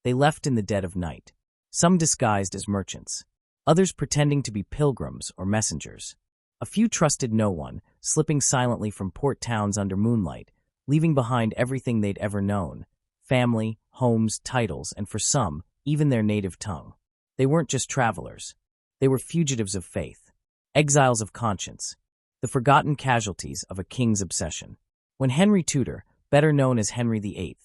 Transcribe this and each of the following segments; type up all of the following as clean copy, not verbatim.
They left in the dead of night, some disguised as merchants, others pretending to be pilgrims or messengers. A few trusted no one, slipping silently from port towns under moonlight, leaving behind everything they'd ever known: family, homes, titles, and for some, even their native tongue. They weren't just travelers. They were fugitives of faith, exiles of conscience, the forgotten casualties of a king's obsession. When Henry Tudor, better known as Henry VIII,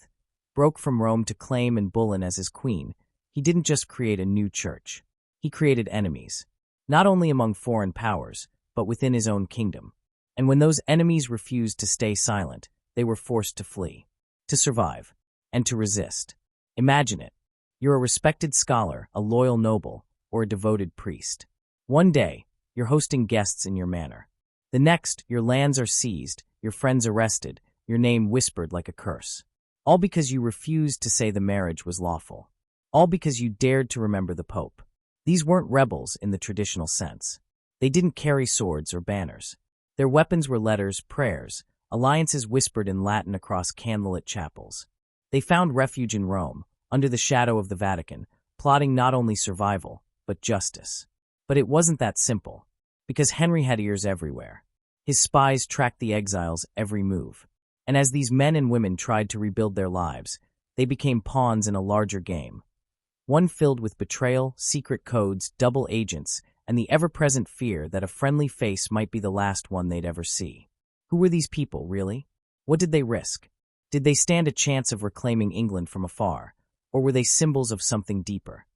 broke from Rome to claim Anne Boleyn as his queen, he didn't just create a new church. He created enemies, not only among foreign powers, but within his own kingdom. And when those enemies refused to stay silent, they were forced to flee, to survive, and to resist. Imagine it. You're a respected scholar, a loyal noble, or a devoted priest. One day, you're hosting guests in your manor. The next, your lands are seized, your friends arrested, your name whispered like a curse. All because you refused to say the marriage was lawful. All because you dared to remember the Pope. These weren't rebels in the traditional sense. They didn't carry swords or banners. Their weapons were letters, prayers, alliances whispered in Latin across candlelit chapels. They found refuge in Rome, under the shadow of the Vatican, plotting not only survival, but justice. But it wasn't that simple, because Henry had ears everywhere. His spies tracked the exiles' every move. And as these men and women tried to rebuild their lives, they became pawns in a larger game. One filled with betrayal, secret codes, double agents, and the ever-present fear that a friendly face might be the last one they'd ever see. Who were these people, really? What did they risk? Did they stand a chance of reclaiming England from afar, or were they symbols of something deeper?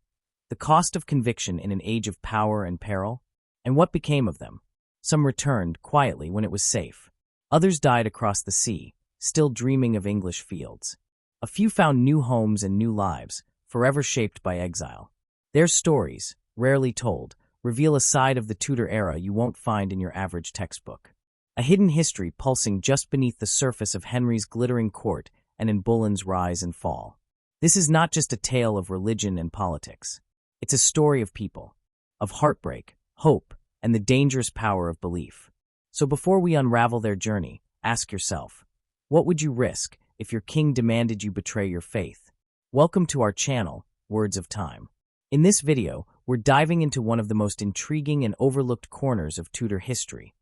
The cost of conviction in an age of power and peril? And what became of them? Some returned, quietly, when it was safe. Others died across the sea, still dreaming of English fields. A few found new homes and new lives, forever shaped by exile. Their stories, rarely told, reveal a side of the Tudor era you won't find in your average textbook. A hidden history pulsing just beneath the surface of Henry's glittering court and Anne Boleyn's rise and fall. This is not just a tale of religion and politics. It's a story of people, of heartbreak, hope, and the dangerous power of belief. So before we unravel their journey, ask yourself, what would you risk if your king demanded you betray your faith? Welcome to our channel, Words of Time. In this video, we're diving into one of the most intriguing and overlooked corners of Tudor history,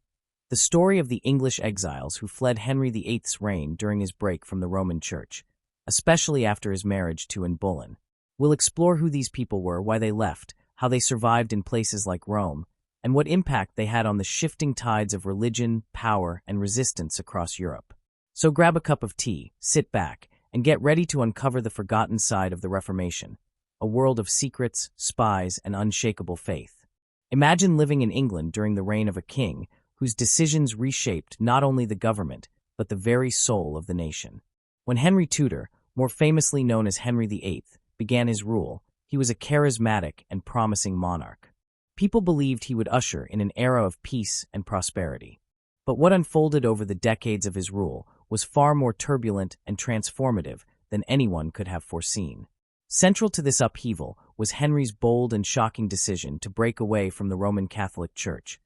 the story of the English exiles who fled Henry VIII's reign during his break from the Roman Church, especially after his marriage to Anne Boleyn. We'll explore who these people were, why they left, how they survived in places like Rome, and what impact they had on the shifting tides of religion, power, and resistance across Europe. So grab a cup of tea, sit back, and get ready to uncover the forgotten side of the Reformation, a world of secrets, spies, and unshakable faith. Imagine living in England during the reign of a king whose decisions reshaped not only the government, but the very soul of the nation. When Henry Tudor, more famously known as Henry VIII, began his rule, he was a charismatic and promising monarch. People believed he would usher in an era of peace and prosperity. But what unfolded over the decades of his rule was far more turbulent and transformative than anyone could have foreseen. Central to this upheaval was Henry's bold and shocking decision to break away from the Roman Catholic Church,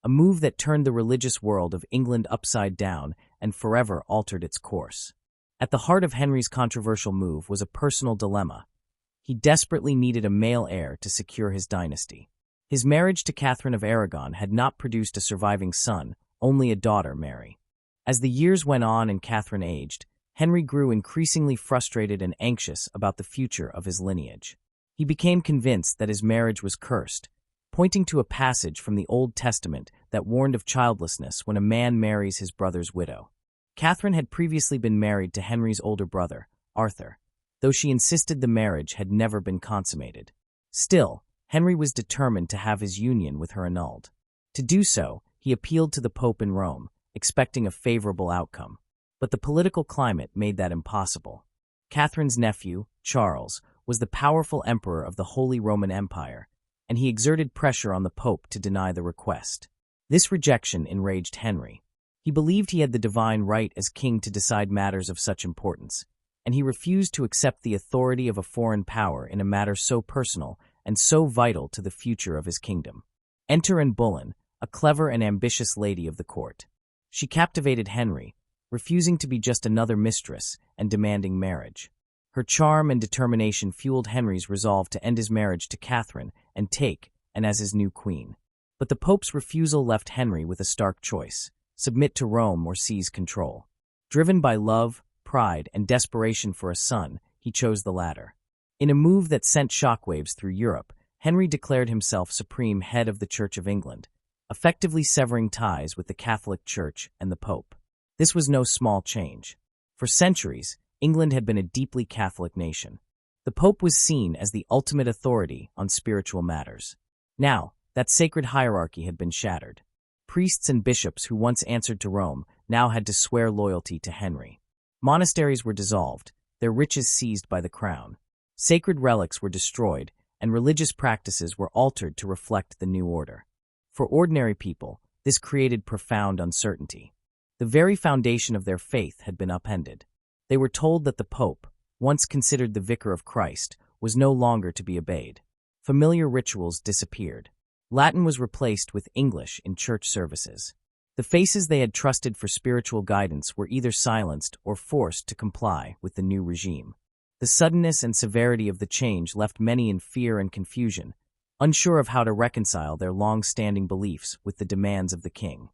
a move that turned the religious world of England upside down and forever altered its course. At the heart of Henry's controversial move was a personal dilemma. He desperately needed a male heir to secure his dynasty. His marriage to Catherine of Aragon had not produced a surviving son, only a daughter, Mary. As the years went on and Catherine aged, Henry grew increasingly frustrated and anxious about the future of his lineage. He became convinced that his marriage was cursed, pointing to a passage from the Old Testament that warned of childlessness when a man marries his brother's widow. Catherine had previously been married to Henry's older brother, Arthur, though she insisted the marriage had never been consummated. Still, Henry was determined to have his union with her annulled. To do so, he appealed to the Pope in Rome, expecting a favorable outcome. But the political climate made that impossible. Catherine's nephew, Charles, was the powerful emperor of the Holy Roman Empire, and he exerted pressure on the Pope to deny the request. This rejection enraged Henry. He believed he had the divine right as king to decide matters of such importance, and he refused to accept the authority of a foreign power in a matter so personal and so vital to the future of his kingdom. Enter Anne Boleyn, a clever and ambitious lady of the court. She captivated Henry, refusing to be just another mistress and demanding marriage. Her charm and determination fueled Henry's resolve to end his marriage to Catherine and take Anne as his new queen. But the Pope's refusal left Henry with a stark choice: submit to Rome or seize control. Driven by love, pride, and desperation for a son, he chose the latter. In a move that sent shockwaves through Europe, Henry declared himself supreme head of the Church of England, effectively severing ties with the Catholic Church and the Pope. This was no small change. For centuries, England had been a deeply Catholic nation. The Pope was seen as the ultimate authority on spiritual matters. Now, that sacred hierarchy had been shattered. Priests and bishops who once answered to Rome now had to swear loyalty to Henry. Monasteries were dissolved, their riches seized by the crown. Sacred relics were destroyed, and religious practices were altered to reflect the new order. For ordinary people, this created profound uncertainty. The very foundation of their faith had been upended. They were told that the Pope, once considered the vicar of Christ, was no longer to be obeyed. Familiar rituals disappeared. Latin was replaced with English in church services. The faces they had trusted for spiritual guidance were either silenced or forced to comply with the new regime. The suddenness and severity of the change left many in fear and confusion, unsure of how to reconcile their long-standing beliefs with the demands of the king.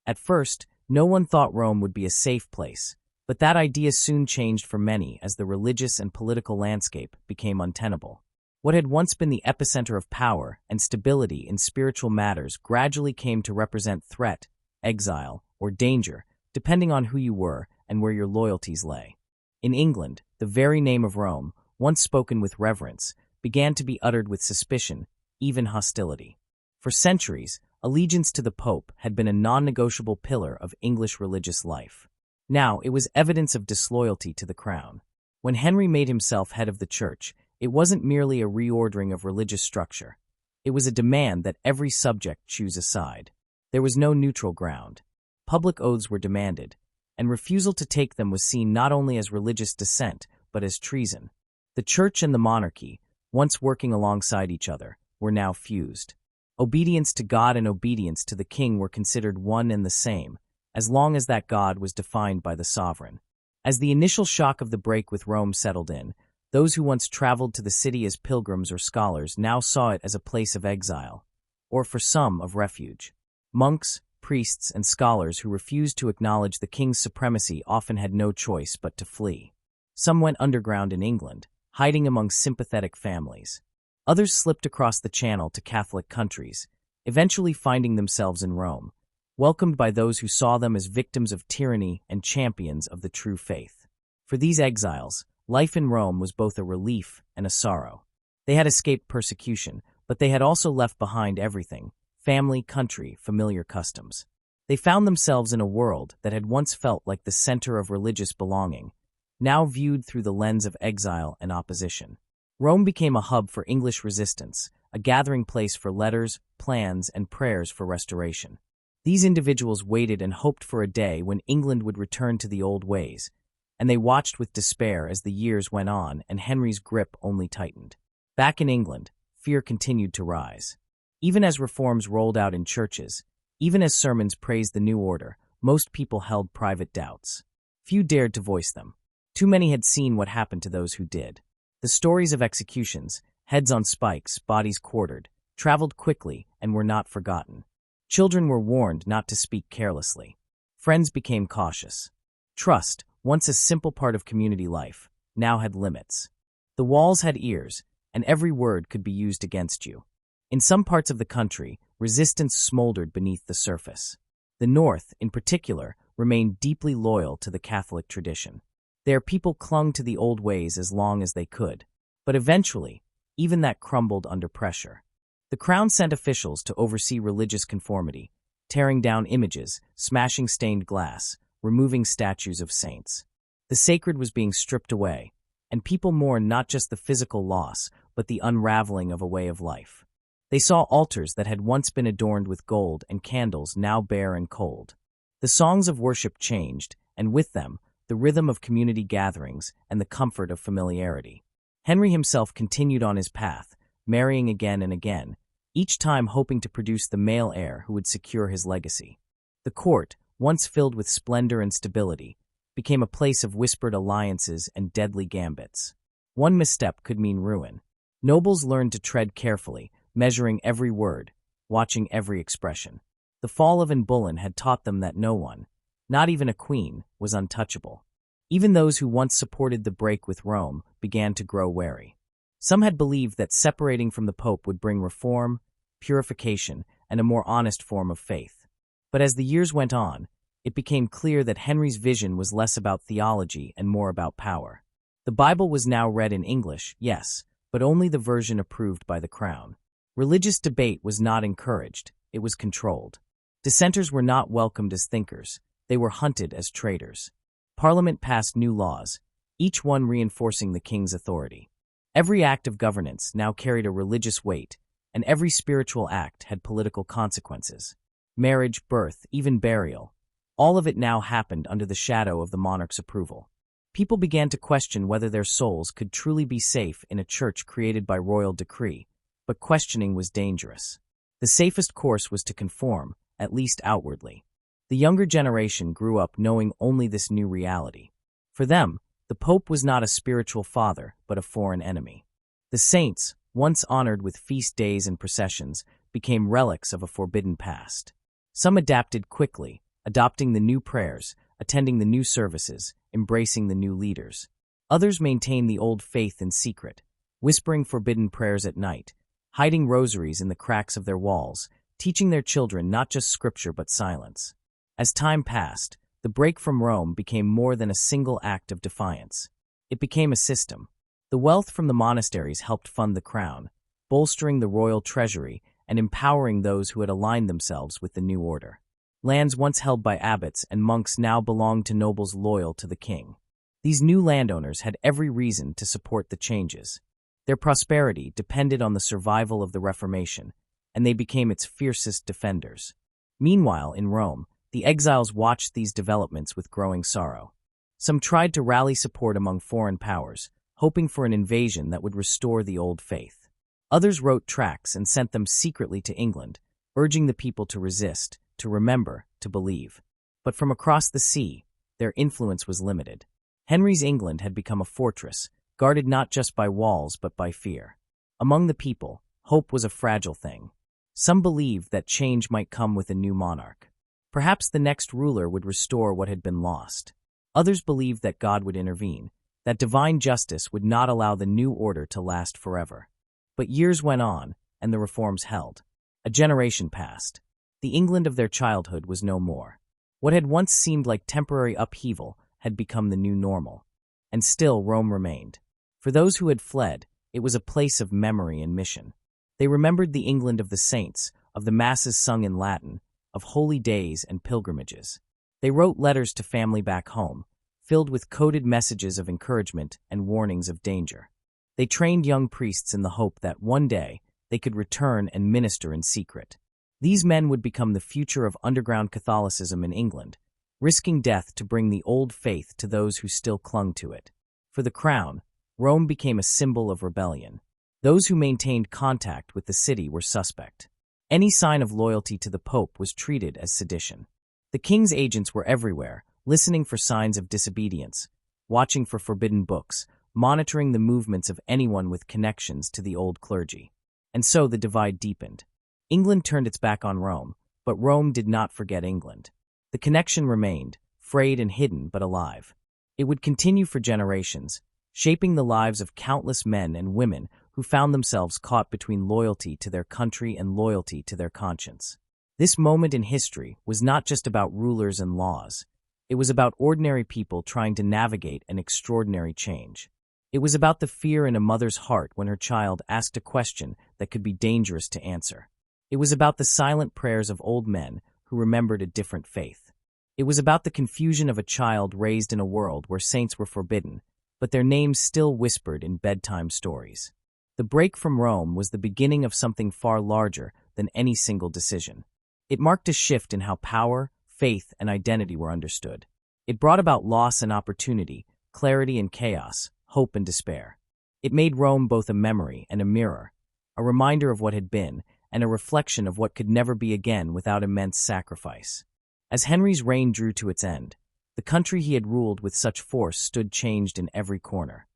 At first, no one thought Rome would be a safe place, but that idea soon changed for many as the religious and political landscape became untenable. What had once been the epicenter of power and stability in spiritual matters gradually came to represent threat, exile, or danger, depending on who you were and where your loyalties lay. In England, the very name of Rome, once spoken with reverence, began to be uttered with suspicion, even hostility. For centuries, allegiance to the Pope had been a non-negotiable pillar of English religious life. Now, it was evidence of disloyalty to the crown. When Henry made himself head of the church, it wasn't merely a reordering of religious structure. It was a demand that every subject choose a side. There was no neutral ground. Public oaths were demanded, and refusal to take them was seen not only as religious dissent, but as treason. The church and the monarchy, once working alongside each other, were now fused. Obedience to God and obedience to the king were considered one and the same, as long as that God was defined by the sovereign. As the initial shock of the break with Rome settled in, those who once traveled to the city as pilgrims or scholars now saw it as a place of exile, or for some, of refuge. Monks, priests, and scholars who refused to acknowledge the king's supremacy often had no choice but to flee. Some went underground in England, hiding among sympathetic families. Others slipped across the Channel to Catholic countries, eventually finding themselves in Rome, welcomed by those who saw them as victims of tyranny and champions of the true faith. For these exiles, life in Rome was both a relief and a sorrow. They had escaped persecution, but they had also left behind everything: family, country, familiar customs. They found themselves in a world that had once felt like the center of religious belonging, now viewed through the lens of exile and opposition. Rome became a hub for English resistance, a gathering place for letters, plans, and prayers for restoration. These individuals waited and hoped for a day when England would return to the old ways, and they watched with despair as the years went on and Henry's grip only tightened. Back in England, fear continued to rise. Even as reforms rolled out in churches, even as sermons praised the new order, most people held private doubts. Few dared to voice them. Too many had seen what happened to those who did. The stories of executions, heads on spikes, bodies quartered, traveled quickly and were not forgotten. Children were warned not to speak carelessly. Friends became cautious. Trust, once a simple part of community life, now had limits. The walls had ears, and every word could be used against you. In some parts of the country, resistance smoldered beneath the surface. The North, in particular, remained deeply loyal to the Catholic tradition. Their people clung to the old ways as long as they could. But eventually, even that crumbled under pressure. The crown sent officials to oversee religious conformity, tearing down images, smashing stained glass, removing statues of saints. The sacred was being stripped away, and people mourned not just the physical loss, but the unraveling of a way of life. They saw altars that had once been adorned with gold and candles now bare and cold. The songs of worship changed, and with them, the rhythm of community gatherings and the comfort of familiarity. Henry himself continued on his path, marrying again and again, each time hoping to produce the male heir who would secure his legacy. The court, once filled with splendor and stability, became a place of whispered alliances and deadly gambits. One misstep could mean ruin. Nobles learned to tread carefully, measuring every word, watching every expression. The fall of Anne Boleyn had taught them that no one, not even a queen, was untouchable. Even those who once supported the break with Rome began to grow wary. Some had believed that separating from the Pope would bring reform, purification, and a more honest form of faith. But as the years went on, it became clear that Henry's vision was less about theology and more about power. The Bible was now read in English, yes, but only the version approved by the crown. Religious debate was not encouraged, it was controlled. Dissenters were not welcomed as thinkers, they were hunted as traitors. Parliament passed new laws, each one reinforcing the king's authority. Every act of governance now carried a religious weight, and every spiritual act had political consequences. Marriage, birth, even burial, all of it now happened under the shadow of the monarch's approval. People began to question whether their souls could truly be safe in a church created by royal decree, but questioning was dangerous. The safest course was to conform, at least outwardly. The younger generation grew up knowing only this new reality. For them, the Pope was not a spiritual father, but a foreign enemy. The saints, once honored with feast days and processions, became relics of a forbidden past. Some adapted quickly, adopting the new prayers, attending the new services, embracing the new leaders. Others maintained the old faith in secret, whispering forbidden prayers at night, hiding rosaries in the cracks of their walls, teaching their children not just scripture but silence. As time passed, the break from Rome became more than a single act of defiance. It became a system. The wealth from the monasteries helped fund the crown, bolstering the royal treasury and empowering those who had aligned themselves with the new order. Lands once held by abbots and monks now belonged to nobles loyal to the king. These new landowners had every reason to support the changes. Their prosperity depended on the survival of the Reformation, and they became its fiercest defenders. Meanwhile, in Rome, the exiles watched these developments with growing sorrow. Some tried to rally support among foreign powers, hoping for an invasion that would restore the old faith. Others wrote tracts and sent them secretly to England, urging the people to resist, to remember, to believe. But from across the sea, their influence was limited. Henry's England had become a fortress, guarded not just by walls but by fear. Among the people, hope was a fragile thing. Some believed that change might come with a new monarch. Perhaps the next ruler would restore what had been lost. Others believed that God would intervene, that divine justice would not allow the new order to last forever. But years went on, and the reforms held. A generation passed. The England of their childhood was no more. What had once seemed like temporary upheaval had become the new normal. And still Rome remained. For those who had fled, it was a place of memory and mission. They remembered the England of the saints, of the masses sung in Latin, of holy days and pilgrimages. They wrote letters to family back home, filled with coded messages of encouragement and warnings of danger. They trained young priests in the hope that one day they could return and minister in secret. These men would become the future of underground Catholicism in England, risking death to bring the old faith to those who still clung to it. For the crown, Rome became a symbol of rebellion. Those who maintained contact with the city were suspect. Any sign of loyalty to the Pope was treated as sedition. The king's agents were everywhere, listening for signs of disobedience, watching for forbidden books, monitoring the movements of anyone with connections to the old clergy. And so the divide deepened. England turned its back on Rome, but Rome did not forget England. The connection remained, frayed and hidden but alive. It would continue for generations, shaping the lives of countless men and women who found themselves caught between loyalty to their country and loyalty to their conscience. This moment in history was not just about rulers and laws. It was about ordinary people trying to navigate an extraordinary change. It was about the fear in a mother's heart when her child asked a question that could be dangerous to answer. It was about the silent prayers of old men who remembered a different faith. It was about the confusion of a child raised in a world where saints were forbidden, but their names still whispered in bedtime stories. The break from Rome was the beginning of something far larger than any single decision. It marked a shift in how power, faith, and identity were understood. It brought about loss and opportunity, clarity and chaos, hope and despair. It made Rome both a memory and a mirror, a reminder of what had been, and a reflection of what could never be again without immense sacrifice. As Henry's reign drew to its end, the country he had ruled with such force stood changed in every corner.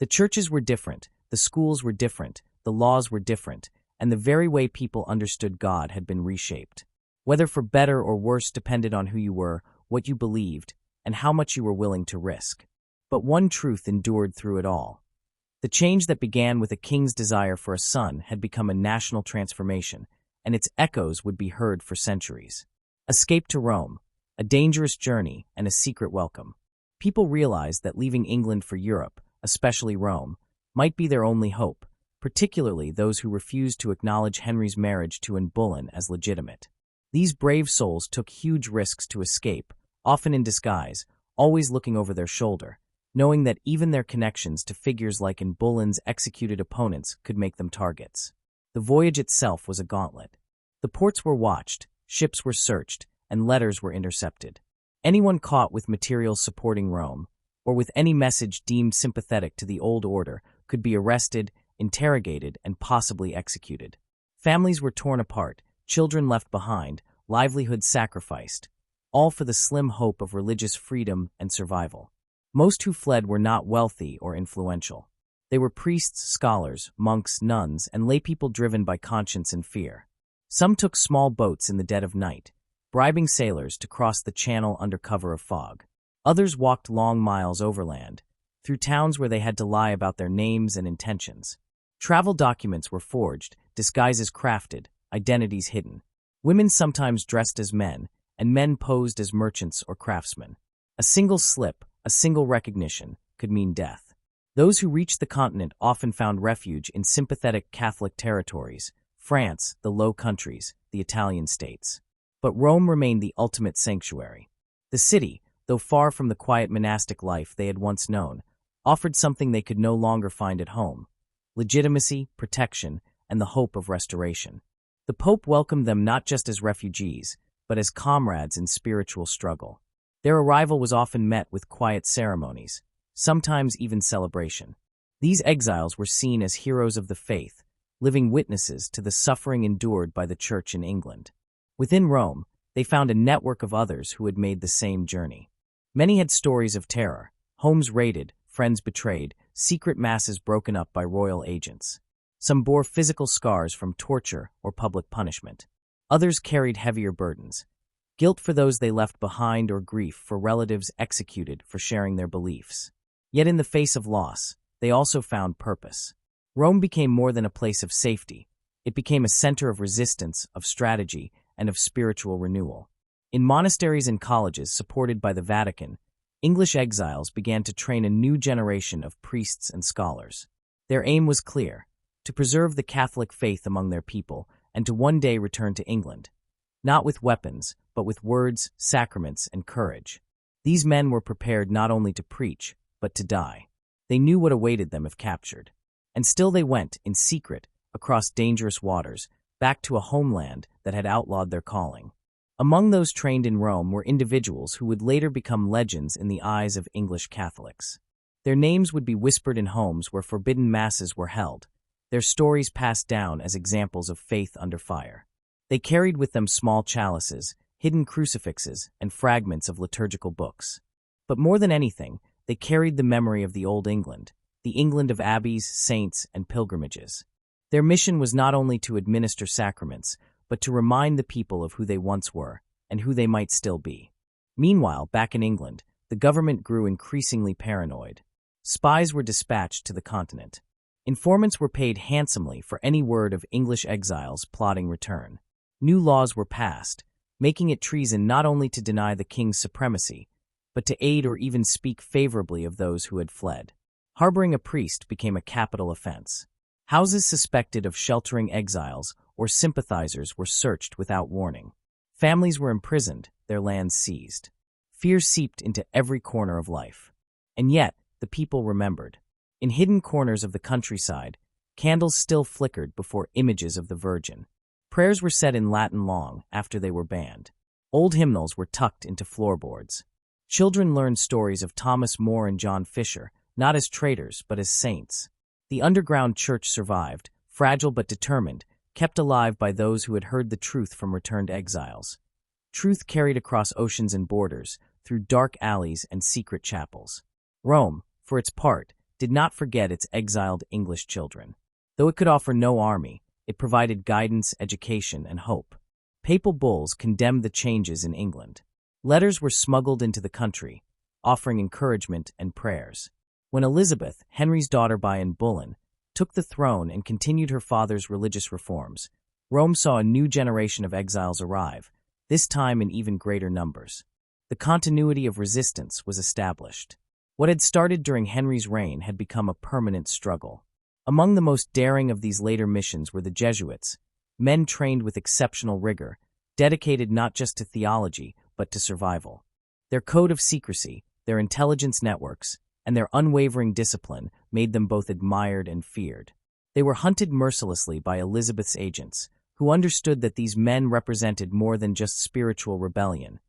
The churches were different, the schools were different, the laws were different, and the very way people understood God had been reshaped. Whether for better or worse depended on who you were, what you believed, and how much you were willing to risk. But one truth endured through it all. The change that began with a king's desire for a son had become a national transformation, and its echoes would be heard for centuries. Escape to Rome, a dangerous journey and a secret welcome. People realized that leaving England for Europe, especially Rome, might be their only hope, particularly those who refused to acknowledge Henry's marriage to Anne Boleyn as legitimate. These brave souls took huge risks to escape, often in disguise, always looking over their shoulder, knowing that even their connections to figures like Anne Boleyn's executed opponents could make them targets. The voyage itself was a gauntlet. The ports were watched, ships were searched, and letters were intercepted. Anyone caught with materials supporting Rome, or with any message deemed sympathetic to the old order, could be arrested, interrogated, and possibly executed. Families were torn apart, children left behind, livelihoods sacrificed, all for the slim hope of religious freedom and survival. Most who fled were not wealthy or influential. They were priests, scholars, monks, nuns, and laypeople driven by conscience and fear. Some took small boats in the dead of night, bribing sailors to cross the channel under cover of fog. Others walked long miles overland, through towns where they had to lie about their names and intentions. Travel documents were forged, disguises crafted, identities hidden. Women sometimes dressed as men, and men posed as merchants or craftsmen. A single slip, a single recognition, could mean death. Those who reached the continent often found refuge in sympathetic Catholic territories, France, the Low Countries, the Italian states. But Rome remained the ultimate sanctuary. The city, though far from the quiet monastic life they had once known, offered something they could no longer find at home: legitimacy, protection, and the hope of restoration. The Pope welcomed them not just as refugees, but as comrades in spiritual struggle. Their arrival was often met with quiet ceremonies, sometimes even celebration. These exiles were seen as heroes of the faith, living witnesses to the suffering endured by the Church in England. Within Rome, they found a network of others who had made the same journey. Many had stories of terror, homes raided, friends betrayed, secret masses broken up by royal agents. Some bore physical scars from torture or public punishment. Others carried heavier burdens: guilt for those they left behind or grief for relatives executed for sharing their beliefs. Yet in the face of loss, they also found purpose. Rome became more than a place of safety. It became a center of resistance, of strategy, and of spiritual renewal. In monasteries and colleges supported by the Vatican, English exiles began to train a new generation of priests and scholars. Their aim was clear: to preserve the Catholic faith among their people and to one day return to England. Not with weapons, but with words, sacraments, and courage. These men were prepared not only to preach, but to die. They knew what awaited them if captured. And still they went, in secret, across dangerous waters, back to a homeland that had outlawed their calling. Among those trained in Rome were individuals who would later become legends in the eyes of English Catholics. Their names would be whispered in homes where forbidden masses were held, their stories passed down as examples of faith under fire. They carried with them small chalices, hidden crucifixes, and fragments of liturgical books. But more than anything, they carried the memory of the Old England, the England of abbeys, saints, and pilgrimages. Their mission was not only to administer sacraments, but to remind the people of who they once were, and who they might still be. Meanwhile, back in England, the government grew increasingly paranoid. Spies were dispatched to the continent. Informants were paid handsomely for any word of English exiles plotting return. New laws were passed, making it treason not only to deny the king's supremacy, but to aid or even speak favorably of those who had fled. Harboring a priest became a capital offense. Houses suspected of sheltering exiles or sympathizers were searched without warning. Families were imprisoned, their lands seized. Fear seeped into every corner of life. And yet, the people remembered. In hidden corners of the countryside, candles still flickered before images of the Virgin. Prayers were said in Latin long after they were banned. Old hymnals were tucked into floorboards. Children learned stories of Thomas More and John Fisher, not as traitors but as saints. The underground church survived, fragile but determined, kept alive by those who had heard the truth from returned exiles. Truth carried across oceans and borders, through dark alleys and secret chapels. Rome, for its part, did not forget its exiled English children. Though it could offer no army, it provided guidance, education, and hope. Papal bulls condemned the changes in England. Letters were smuggled into the country, offering encouragement and prayers. When Elizabeth, Henry's daughter by Anne Boleyn, took the throne and continued her father's religious reforms, Rome saw a new generation of exiles arrive, this time in even greater numbers. The continuity of resistance was established. What had started during Henry's reign had become a permanent struggle. Among the most daring of these later missions were the Jesuits, men trained with exceptional rigor, dedicated not just to theology, but to survival. Their code of secrecy, their intelligence networks, and their unwavering discipline made them both admired and feared. They were hunted mercilessly by Elizabeth's agents, who understood that these men represented more than just spiritual rebellion.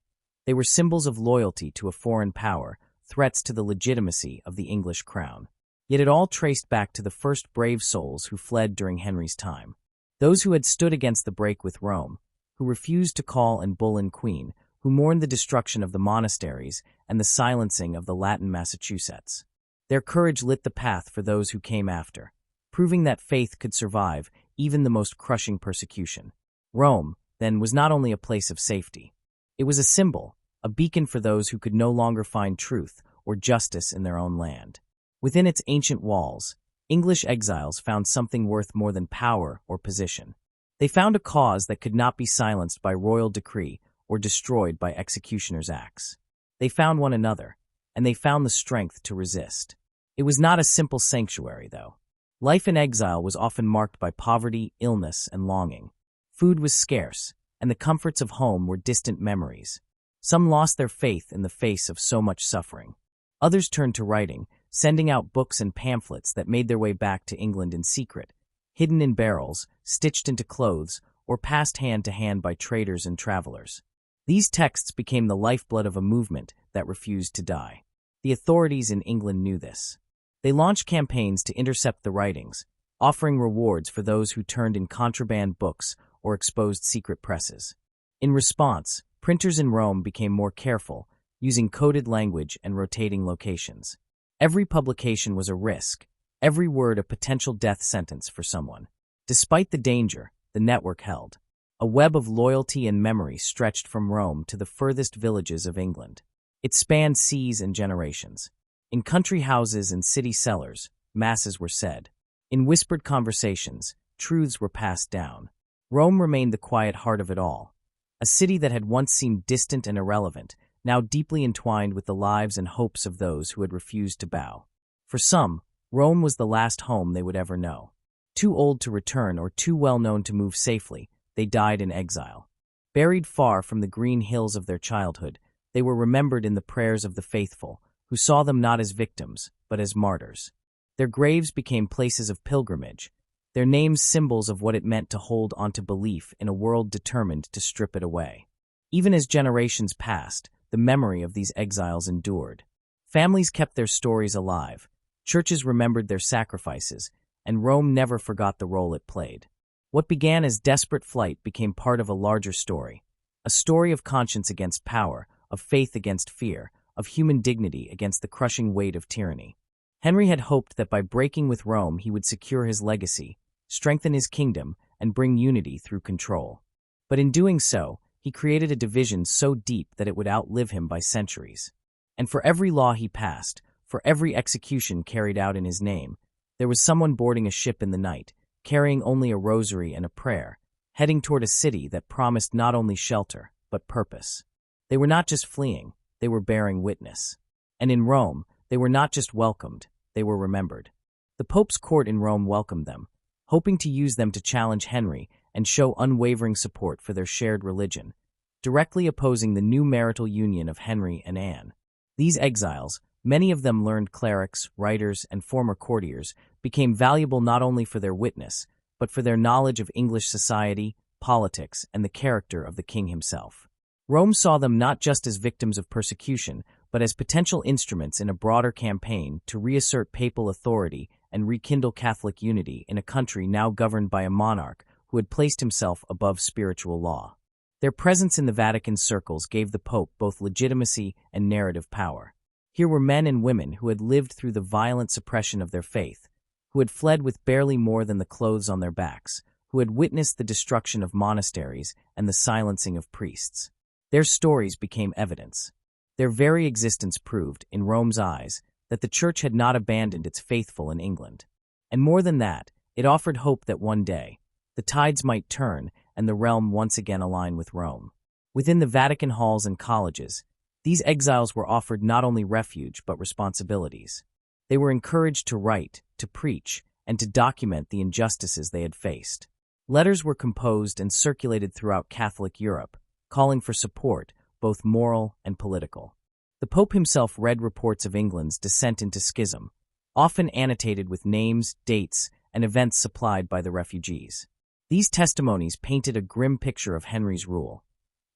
They were symbols of loyalty to a foreign power, threats to the legitimacy of the English crown. Yet it all traced back to the first brave souls who fled during Henry's time. Those who had stood against the break with Rome, who refused to call Anne Boleyn queen, who mourned the destruction of the monasteries and the silencing of the Latin Massachusetts. Their courage lit the path for those who came after, proving that faith could survive even the most crushing persecution. Rome, then, was not only a place of safety. It was a symbol, a beacon for those who could no longer find truth or justice in their own land. Within its ancient walls, English exiles found something worth more than power or position. They found a cause that could not be silenced by royal decree or destroyed by executioner's axe. They found one another, and they found the strength to resist. It was not a simple sanctuary, though. Life in exile was often marked by poverty, illness, and longing. Food was scarce, and the comforts of home were distant memories. Some lost their faith in the face of so much suffering. Others turned to writing, sending out books and pamphlets that made their way back to England in secret, hidden in barrels, stitched into clothes, or passed hand to hand by traders and travelers. These texts became the lifeblood of a movement that refused to die. The authorities in England knew this. They launched campaigns to intercept the writings, offering rewards for those who turned in contraband books or exposed secret presses. In response, printers in Rome became more careful, using coded language and rotating locations. Every publication was a risk, every word a potential death sentence for someone. Despite the danger, the network held. A web of loyalty and memory stretched from Rome to the furthest villages of England. It spanned seas and generations. In country houses and city cellars, masses were said. In whispered conversations, truths were passed down. Rome remained the quiet heart of it all. A city that had once seemed distant and irrelevant, now deeply entwined with the lives and hopes of those who had refused to bow. For some, Rome was the last home they would ever know. Too old to return or too well known to move safely, they died in exile. Buried far from the green hills of their childhood, they were remembered in the prayers of the faithful, who saw them not as victims, but as martyrs. Their graves became places of pilgrimage, their names symbols of what it meant to hold onto belief in a world determined to strip it away. Even as generations passed, the memory of these exiles endured. Families kept their stories alive, churches remembered their sacrifices, and Rome never forgot the role it played. What began as desperate flight became part of a larger story, a story of conscience against power, of faith against fear, of human dignity against the crushing weight of tyranny. Henry had hoped that by breaking with Rome he would secure his legacy, strengthen his kingdom, and bring unity through control. But in doing so, he created a division so deep that it would outlive him by centuries. And for every law he passed, for every execution carried out in his name, there was someone boarding a ship in the night, carrying only a rosary and a prayer, heading toward a city that promised not only shelter, but purpose. They were not just fleeing, they were bearing witness. And in Rome, they were not just welcomed, they were remembered. The Pope's court in Rome welcomed them, hoping to use them to challenge Henry and show unwavering support for their shared religion, directly opposing the new marital union of Henry and Anne. These exiles, many of them learned clerics, writers, and former courtiers, became valuable not only for their witness, but for their knowledge of English society, politics, and the character of the king himself. Rome saw them not just as victims of persecution, but as potential instruments in a broader campaign to reassert papal authority and rekindle Catholic unity in a country now governed by a monarch who had placed himself above spiritual law. Their presence in the Vatican circles gave the Pope both legitimacy and narrative power. Here were men and women who had lived through the violent suppression of their faith, who had fled with barely more than the clothes on their backs, who had witnessed the destruction of monasteries and the silencing of priests. Their stories became evidence. Their very existence proved, in Rome's eyes, that the Church had not abandoned its faithful in England. And more than that, it offered hope that one day, the tides might turn and the realm once again align with Rome. Within the Vatican halls and colleges, these exiles were offered not only refuge but responsibilities. They were encouraged to write, to preach, and to document the injustices they had faced. Letters were composed and circulated throughout Catholic Europe, calling for support, both moral and political. The Pope himself read reports of England's descent into schism, often annotated with names, dates, and events supplied by the refugees. These testimonies painted a grim picture of Henry's rule.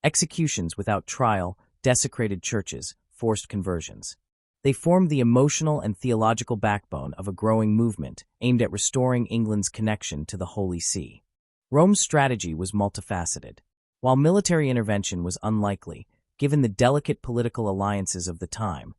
Executions without trial, desecrated churches, forced conversions. They formed the emotional and theological backbone of a growing movement aimed at restoring England's connection to the Holy See. Rome's strategy was multifaceted. While military intervention was unlikely, given the delicate political alliances of the time,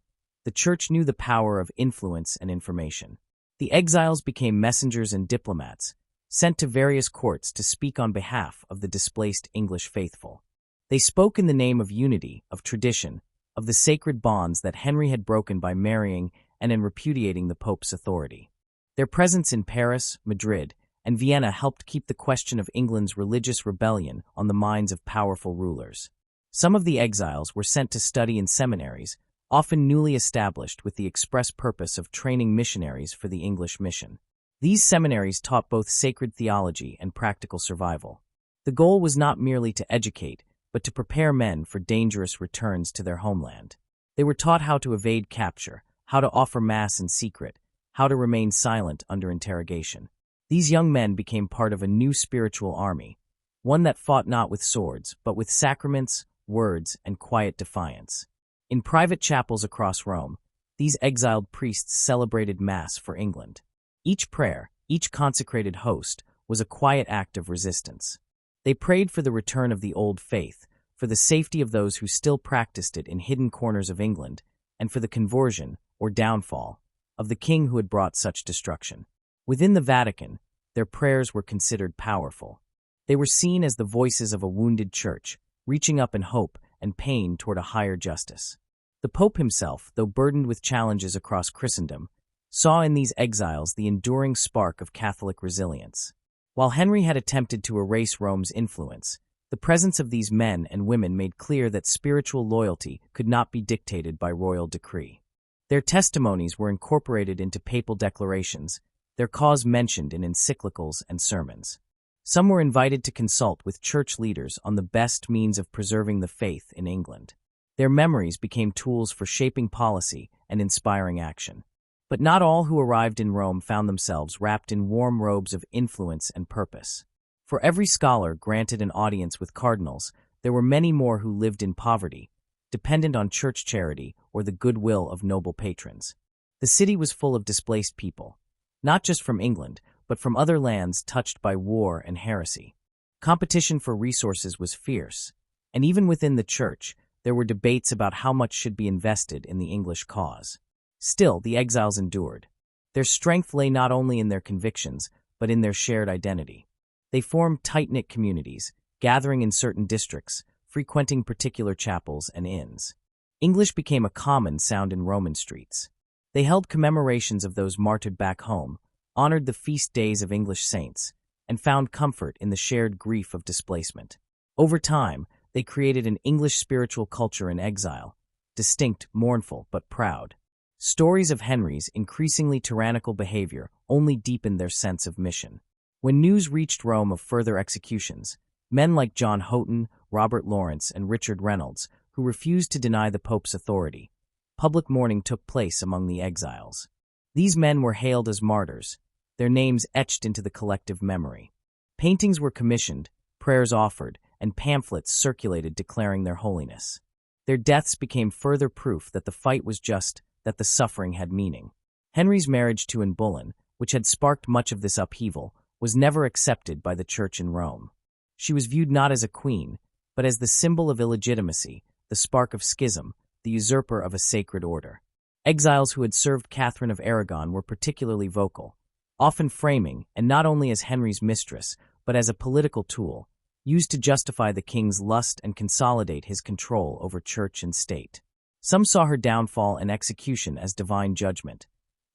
the Church knew the power of influence and information. The exiles became messengers and diplomats, sent to various courts to speak on behalf of the displaced English faithful. They spoke in the name of unity, of tradition, of the sacred bonds that Henry had broken by marrying and in repudiating the Pope's authority. Their presence in Paris, Madrid, and Vienna helped keep the question of England's religious rebellion on the minds of powerful rulers. Some of the exiles were sent to study in seminaries, often newly established with the express purpose of training missionaries for the English mission. These seminaries taught both sacred theology and practical survival. The goal was not merely to educate, but to prepare men for dangerous returns to their homeland. They were taught how to evade capture, how to offer Mass in secret, how to remain silent under interrogation. These young men became part of a new spiritual army, one that fought not with swords, but with sacraments, words, and quiet defiance. In private chapels across Rome, these exiled priests celebrated Mass for England. Each prayer, each consecrated host, was a quiet act of resistance. They prayed for the return of the old faith, for the safety of those who still practiced it in hidden corners of England, and for the conversion, or downfall, of the king who had brought such destruction. Within the Vatican, their prayers were considered powerful. They were seen as the voices of a wounded church, reaching up in hope and pain toward a higher justice. The Pope himself, though burdened with challenges across Christendom, saw in these exiles the enduring spark of Catholic resilience. While Henry had attempted to erase Rome's influence, the presence of these men and women made clear that spiritual loyalty could not be dictated by royal decree. Their testimonies were incorporated into papal declarations, their cause mentioned in encyclicals and sermons. Some were invited to consult with church leaders on the best means of preserving the faith in England. Their memories became tools for shaping policy and inspiring action. But not all who arrived in Rome found themselves wrapped in warm robes of influence and purpose. For every scholar granted an audience with cardinals, there were many more who lived in poverty, dependent on church charity or the goodwill of noble patrons. The city was full of displaced people, not just from England, but from other lands touched by war and heresy. Competition for resources was fierce, and even within the church, there were debates about how much should be invested in the English cause. Still, the exiles endured. Their strength lay not only in their convictions, but in their shared identity. They formed tight-knit communities, gathering in certain districts, frequenting particular chapels and inns. English became a common sound in Roman streets. They held commemorations of those martyred back home, honored the feast days of English saints, and found comfort in the shared grief of displacement. Over time, they created an English spiritual culture in exile, distinct, mournful, but proud. Stories of Henry's increasingly tyrannical behavior only deepened their sense of mission. When news reached Rome of further executions, men like John Houghton, Robert Lawrence, and Richard Reynolds, who refused to deny the Pope's authority, public mourning took place among the exiles. These men were hailed as martyrs, their names etched into the collective memory. Paintings were commissioned, prayers offered, and pamphlets circulated declaring their holiness. Their deaths became further proof that the fight was just, that the suffering had meaning. Henry's marriage to Anne Boleyn, which had sparked much of this upheaval, was never accepted by the Church in Rome. She was viewed not as a queen, but as the symbol of illegitimacy, the spark of schism, the usurper of a sacred order. Exiles who had served Catherine of Aragon were particularly vocal, often framing, and not only as Henry's mistress, but as a political tool, used to justify the king's lust and consolidate his control over church and state. Some saw her downfall and execution as divine judgment,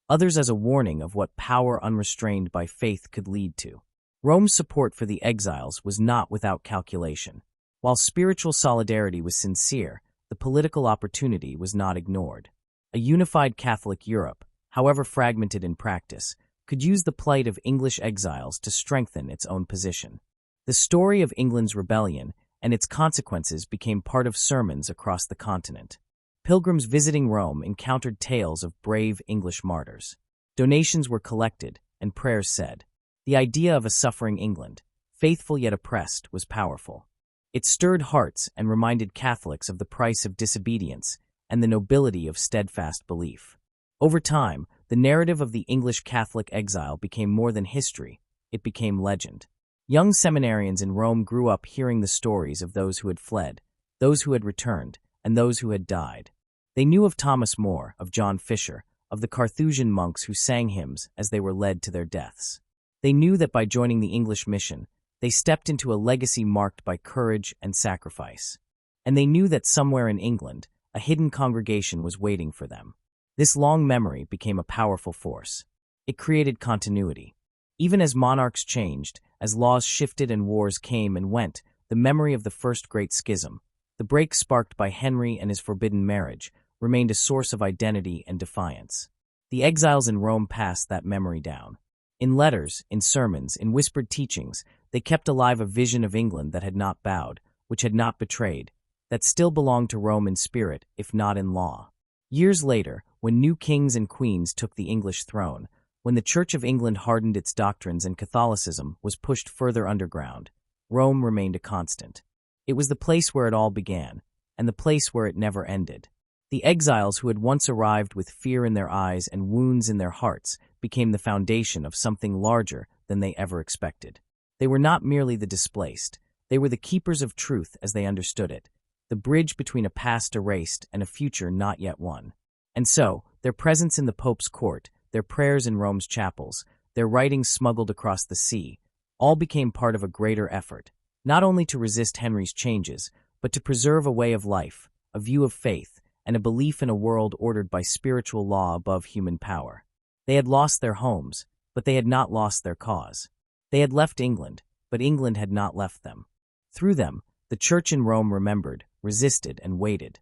others as a warning of what power unrestrained by faith could lead to. Rome's support for the exiles was not without calculation. While spiritual solidarity was sincere, the political opportunity was not ignored. A unified Catholic Europe, however fragmented in practice, could use the plight of English exiles to strengthen its own position. The story of England's rebellion and its consequences became part of sermons across the continent. Pilgrims visiting Rome encountered tales of brave English martyrs. Donations were collected and prayers said. The idea of a suffering England, faithful yet oppressed, was powerful. It stirred hearts and reminded Catholics of the price of disobedience and the nobility of steadfast belief. Over time, the narrative of the English Catholic exile became more than history, it became legend. Young seminarians in Rome grew up hearing the stories of those who had fled, those who had returned, and those who had died. They knew of Thomas More, of John Fisher, of the Carthusian monks who sang hymns as they were led to their deaths. They knew that by joining the English mission, they stepped into a legacy marked by courage and sacrifice. And they knew that somewhere in England, a hidden congregation was waiting for them. This long memory became a powerful force. It created continuity. Even as monarchs changed, as laws shifted and wars came and went, the memory of the First Great Schism, the break sparked by Henry and his forbidden marriage, remained a source of identity and defiance. The exiles in Rome passed that memory down. In letters, in sermons, in whispered teachings, they kept alive a vision of England that had not bowed, which had not betrayed, that still belonged to Rome in spirit, if not in law. Years later, when new kings and queens took the English throne, when the Church of England hardened its doctrines and Catholicism was pushed further underground, Rome remained a constant. It was the place where it all began, and the place where it never ended. The exiles who had once arrived with fear in their eyes and wounds in their hearts became the foundation of something larger than they ever expected. They were not merely the displaced, they were the keepers of truth as they understood it, the bridge between a past erased and a future not yet won. And so, their presence in the Pope's court, their prayers in Rome's chapels, their writings smuggled across the sea, all became part of a greater effort, not only to resist Henry's changes, but to preserve a way of life, a view of faith, and a belief in a world ordered by spiritual law above human power. They had lost their homes, but they had not lost their cause. They had left England, but England had not left them. Through them, the Church in Rome remembered, resisted, and waited.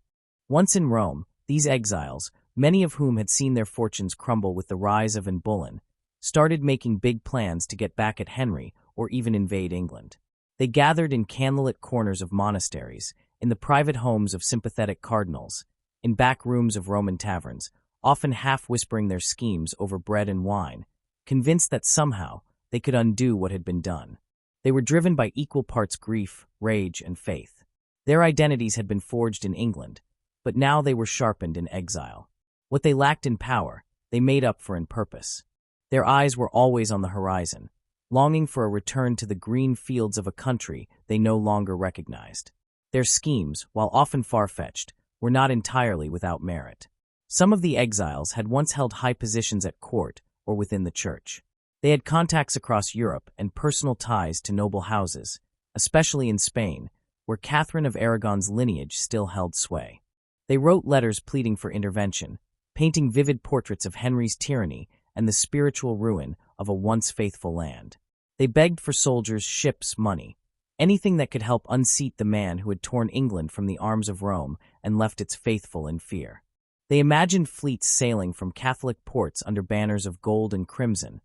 Once in Rome, these exiles, many of whom had seen their fortunes crumble with the rise of Anne Boleyn, started making big plans to get back at Henry or even invade England. They gathered in candlelit corners of monasteries, in the private homes of sympathetic cardinals, in back rooms of Roman taverns, often half-whispering their schemes over bread and wine, convinced that somehow they could undo what had been done. They were driven by equal parts grief, rage, and faith. Their identities had been forged in England, but now they were sharpened in exile. What they lacked in power, they made up for in purpose. Their eyes were always on the horizon, longing for a return to the green fields of a country they no longer recognized. Their schemes, while often far-fetched, were not entirely without merit. Some of the exiles had once held high positions at court or within the church. They had contacts across Europe and personal ties to noble houses, especially in Spain, where Catherine of Aragon's lineage still held sway. They wrote letters pleading for intervention, painting vivid portraits of Henry's tyranny and the spiritual ruin of a once faithful land. They begged for soldiers, ships, money, anything that could help unseat the man who had torn England from the arms of Rome and left its faithful in fear. They imagined fleets sailing from Catholic ports under banners of gold and crimson,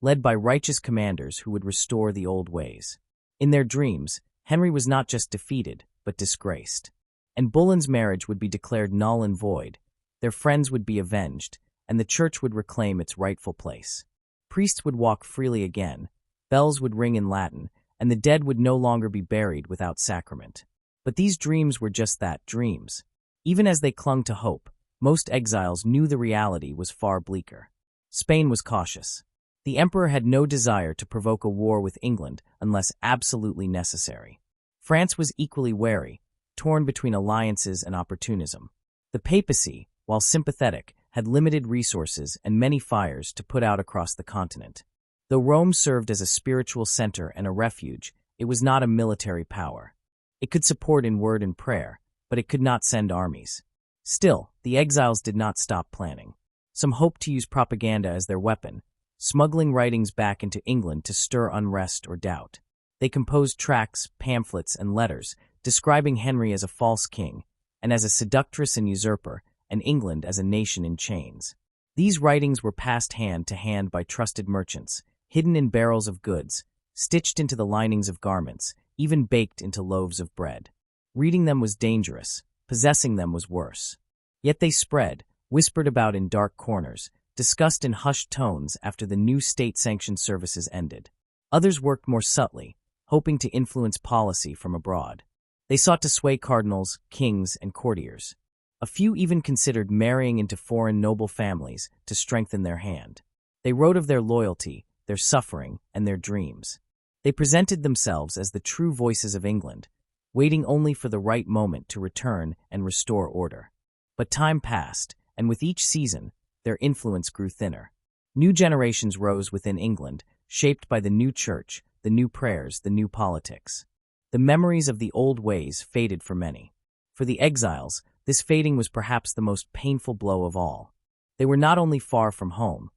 led by righteous commanders who would restore the old ways. In their dreams, Henry was not just defeated, but disgraced. And Boleyn's marriage would be declared null and void, their friends would be avenged, and the church would reclaim its rightful place. Priests would walk freely again, bells would ring in Latin, and the dead would no longer be buried without sacrament. But these dreams were just that, dreams. Even as they clung to hope, most exiles knew the reality was far bleaker. Spain was cautious. The emperor had no desire to provoke a war with England unless absolutely necessary. France was equally wary, torn between alliances and opportunism. The papacy, while sympathetic, had limited resources and many fires to put out across the continent. Though Rome served as a spiritual center and a refuge, it was not a military power. It could support in word and prayer, but it could not send armies. Still, the exiles did not stop planning. Some hoped to use propaganda as their weapon, smuggling writings back into England to stir unrest or doubt. They composed tracts, pamphlets, and letters, describing Henry as a false king, and as a seductress and usurper, and England as a nation in chains. These writings were passed hand to hand by trusted merchants, hidden in barrels of goods, stitched into the linings of garments, even baked into loaves of bread. Reading them was dangerous, possessing them was worse. Yet they spread, whispered about in dark corners, discussed in hushed tones after the new state-sanctioned services ended. Others worked more subtly, hoping to influence policy from abroad. They sought to sway cardinals, kings, and courtiers. A few even considered marrying into foreign noble families to strengthen their hand. They wrote of their loyalty, their suffering, and their dreams. They presented themselves as the true voices of England, waiting only for the right moment to return and restore order. But time passed, and with each season, their influence grew thinner. New generations rose within England, shaped by the new church, the new prayers, the new politics. The memories of the old ways faded for many. For the exiles, this fading was perhaps the most painful blow of all. They were not only far from home,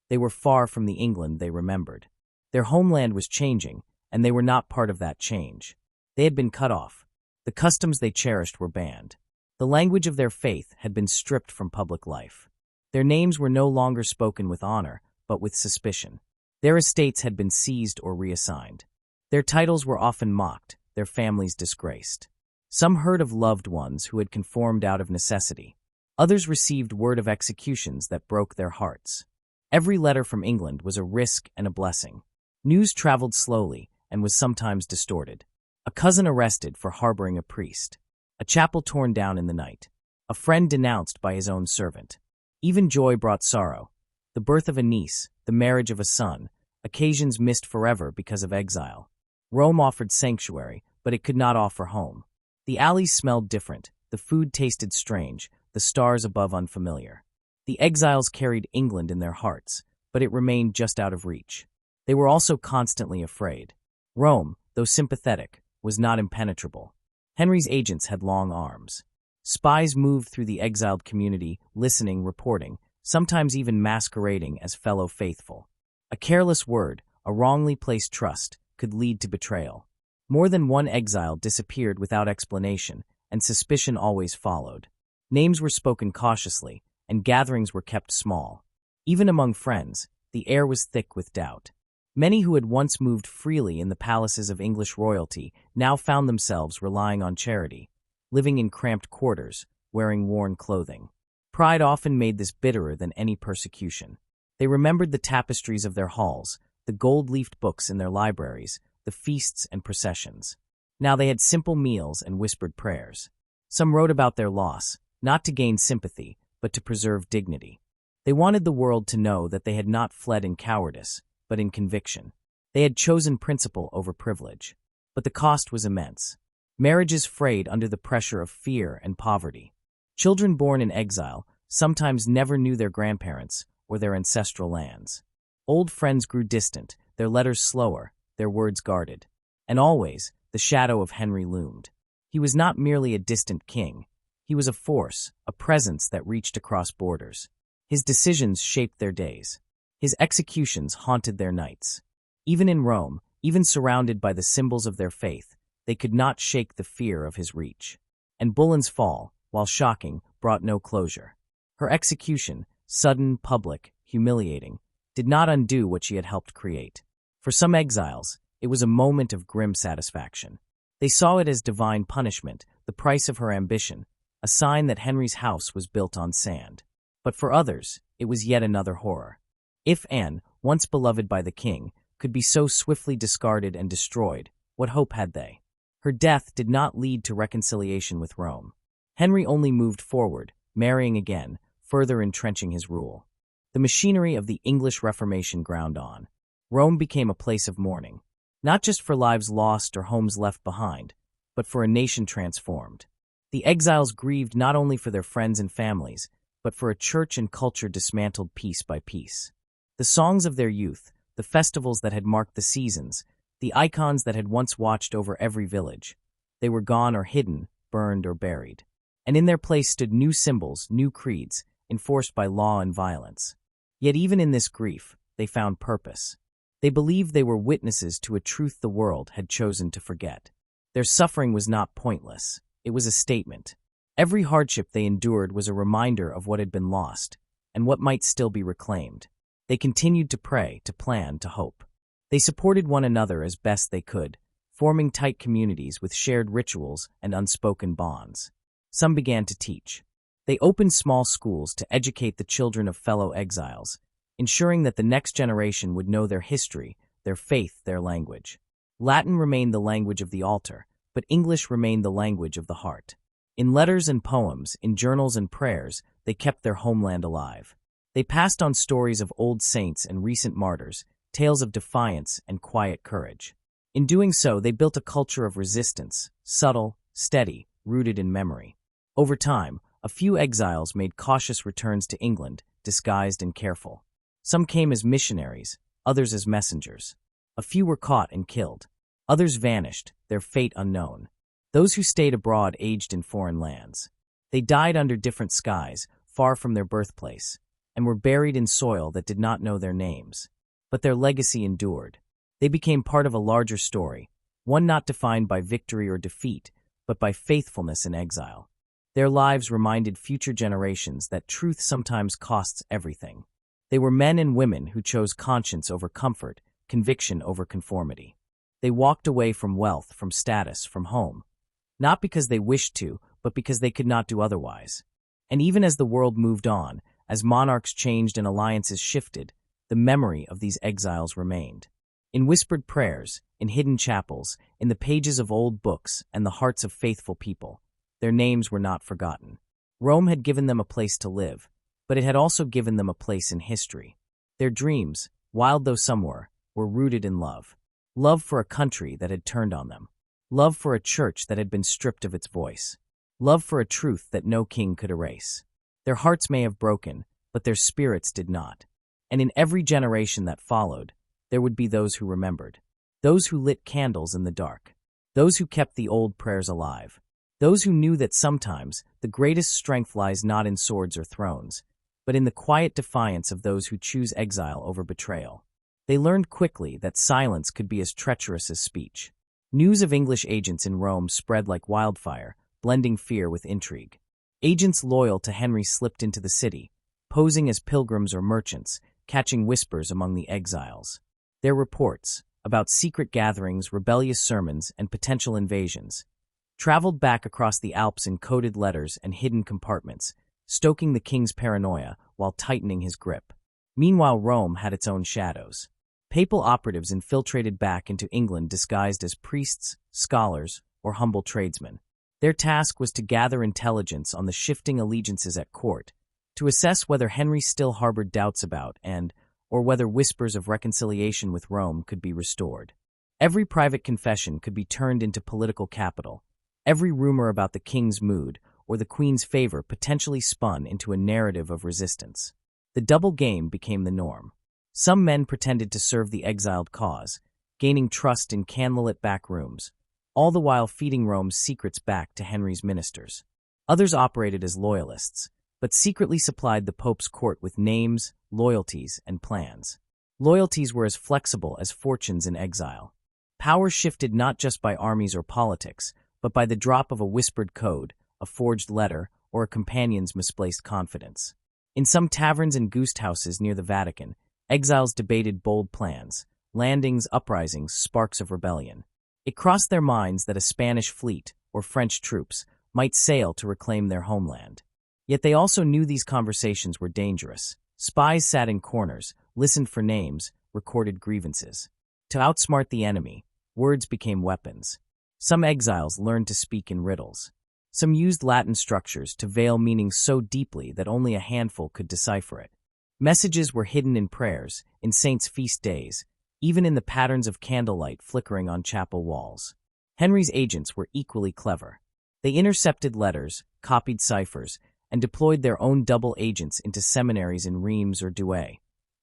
they were far from the England they remembered. Their homeland was changing, and they were not part of that change. They had been cut off. The customs they cherished were banned. The language of their faith had been stripped from public life. Their names were no longer spoken with honor, but with suspicion. Their estates had been seized or reassigned. Their titles were often mocked, their families disgraced. Some heard of loved ones who had conformed out of necessity. Others received word of executions that broke their hearts. Every letter from England was a risk and a blessing. News traveled slowly and was sometimes distorted. A cousin arrested for harboring a priest. A chapel torn down in the night. A friend denounced by his own servant. Even joy brought sorrow. The birth of a niece, the marriage of a son, occasions missed forever because of exile. Rome offered sanctuary, but it could not offer home. The alleys smelled different, the food tasted strange, the stars above unfamiliar. The exiles carried England in their hearts, but it remained just out of reach. They were also constantly afraid. Rome, though sympathetic, was not impenetrable. Henry's agents had long arms. Spies moved through the exiled community, listening, reporting, sometimes even masquerading as fellow faithful. A careless word, a wrongly placed trust, could lead to betrayal. More than one exile disappeared without explanation, and suspicion always followed. Names were spoken cautiously, and gatherings were kept small. Even among friends, the air was thick with doubt. Many who had once moved freely in the palaces of English royalty now found themselves relying on charity, living in cramped quarters, wearing worn clothing. Pride often made this bitterer than any persecution. They remembered the tapestries of their halls, the gold-leafed books in their libraries, the feasts and processions. Now they had simple meals and whispered prayers. Some wrote about their loss, not to gain sympathy, but to preserve dignity. They wanted the world to know that they had not fled in cowardice, but in conviction. They had chosen principle over privilege. But the cost was immense. Marriages frayed under the pressure of fear and poverty. Children born in exile sometimes never knew their grandparents or their ancestral lands. Old friends grew distant, their letters slower, their words guarded. And always, the shadow of Henry loomed. He was not merely a distant king. He was a force, a presence that reached across borders. His decisions shaped their days. His executions haunted their nights. Even in Rome, even surrounded by the symbols of their faith, they could not shake the fear of his reach. And Boleyn's fall, while shocking, brought no closure. Her execution, sudden, public, humiliating, did not undo what she had helped create. For some exiles, it was a moment of grim satisfaction. They saw it as divine punishment, the price of her ambition, a sign that Henry's house was built on sand. But for others, it was yet another horror. If Anne, once beloved by the king, could be so swiftly discarded and destroyed, what hope had they? Her death did not lead to reconciliation with Rome. Henry only moved forward, marrying again, further entrenching his rule. The machinery of the English Reformation ground on. Rome became a place of mourning, not just for lives lost or homes left behind, but for a nation transformed. The exiles grieved not only for their friends and families, but for a church and culture dismantled piece by piece. The songs of their youth, the festivals that had marked the seasons, the icons that had once watched over every village, they were gone or hidden, burned or buried. And in their place stood new symbols, new creeds, enforced by law and violence. Yet even in this grief, they found purpose. They believed they were witnesses to a truth the world had chosen to forget. Their suffering was not pointless. It was a statement. Every hardship they endured was a reminder of what had been lost, and what might still be reclaimed. They continued to pray, to plan, to hope. They supported one another as best they could, forming tight communities with shared rituals and unspoken bonds. Some began to teach. They opened small schools to educate the children of fellow exiles, ensuring that the next generation would know their history, their faith, their language. Latin remained the language of the altar, but English remained the language of the heart. In letters and poems, in journals and prayers, they kept their homeland alive. They passed on stories of old saints and recent martyrs, tales of defiance and quiet courage. In doing so, they built a culture of resistance, subtle, steady, rooted in memory. Over time, a few exiles made cautious returns to England, disguised and careful. Some came as missionaries, others as messengers. A few were caught and killed. Others vanished, their fate unknown. Those who stayed abroad aged in foreign lands. They died under different skies, far from their birthplace, and were buried in soil that did not know their names. But their legacy endured. They became part of a larger story, one not defined by victory or defeat, but by faithfulness in exile. Their lives reminded future generations that truth sometimes costs everything. They were men and women who chose conscience over comfort, conviction over conformity. They walked away from wealth, from status, from home, not because they wished to, but because they could not do otherwise. And even as the world moved on, as monarchs changed and alliances shifted, the memory of these exiles remained. In whispered prayers, in hidden chapels, in the pages of old books and the hearts of faithful people, their names were not forgotten. Rome had given them a place to live, but it had also given them a place in history. Their dreams, wild though some were rooted in love. Love for a country that had turned on them. Love for a church that had been stripped of its voice. Love for a truth that no king could erase. Their hearts may have broken, but their spirits did not. And in every generation that followed, there would be those who remembered. Those who lit candles in the dark. Those who kept the old prayers alive. Those who knew that sometimes the greatest strength lies not in swords or thrones, but in the quiet defiance of those who choose exile over betrayal. They learned quickly that silence could be as treacherous as speech. News of English agents in Rome spread like wildfire, blending fear with intrigue. Agents loyal to Henry slipped into the city, posing as pilgrims or merchants, catching whispers among the exiles. Their reports, about secret gatherings, rebellious sermons, and potential invasions, traveled back across the Alps in coded letters and hidden compartments, stoking the king's paranoia while tightening his grip. Meanwhile, Rome had its own shadows. Papal operatives infiltrated back into England disguised as priests, scholars, or humble tradesmen. Their task was to gather intelligence on the shifting allegiances at court, to assess whether Henry still harbored doubts about or whether whispers of reconciliation with Rome could be restored. Every private confession could be turned into political capital. Every rumor about the king's mood or the queen's favor potentially spun into a narrative of resistance. The double game became the norm. Some men pretended to serve the exiled cause, gaining trust in candlelit back rooms, all the while feeding Rome's secrets back to Henry's ministers. Others operated as loyalists, but secretly supplied the Pope's court with names, loyalties, and plans. Loyalties were as flexible as fortunes in exile. Power shifted not just by armies or politics, but by the drop of a whispered code, a forged letter, or a companion's misplaced confidence. In some taverns and goose houses near the Vatican, exiles debated bold plans, landings, uprisings, sparks of rebellion. It crossed their minds that a Spanish fleet or French troops might sail to reclaim their homeland. Yet they also knew these conversations were dangerous. Spies sat in corners, listened for names, recorded grievances. To outsmart the enemy, words became weapons. Some exiles learned to speak in riddles. Some used Latin structures to veil meaning so deeply that only a handful could decipher it. Messages were hidden in prayers, in saints' feast days, even in the patterns of candlelight flickering on chapel walls. Henry's agents were equally clever. They intercepted letters, copied ciphers, and deployed their own double agents into seminaries in Reims or Douai.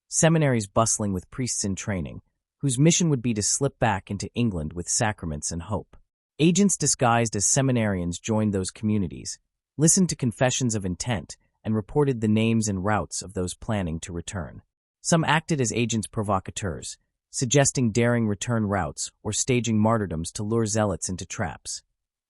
Seminaries bustling with priests in training, whose mission would be to slip back into England with sacraments and hope. Agents disguised as seminarians joined those communities, listened to confessions of intent, and reported the names and routes of those planning to return. Some acted as agents provocateurs, suggesting daring return routes or staging martyrdoms to lure zealots into traps,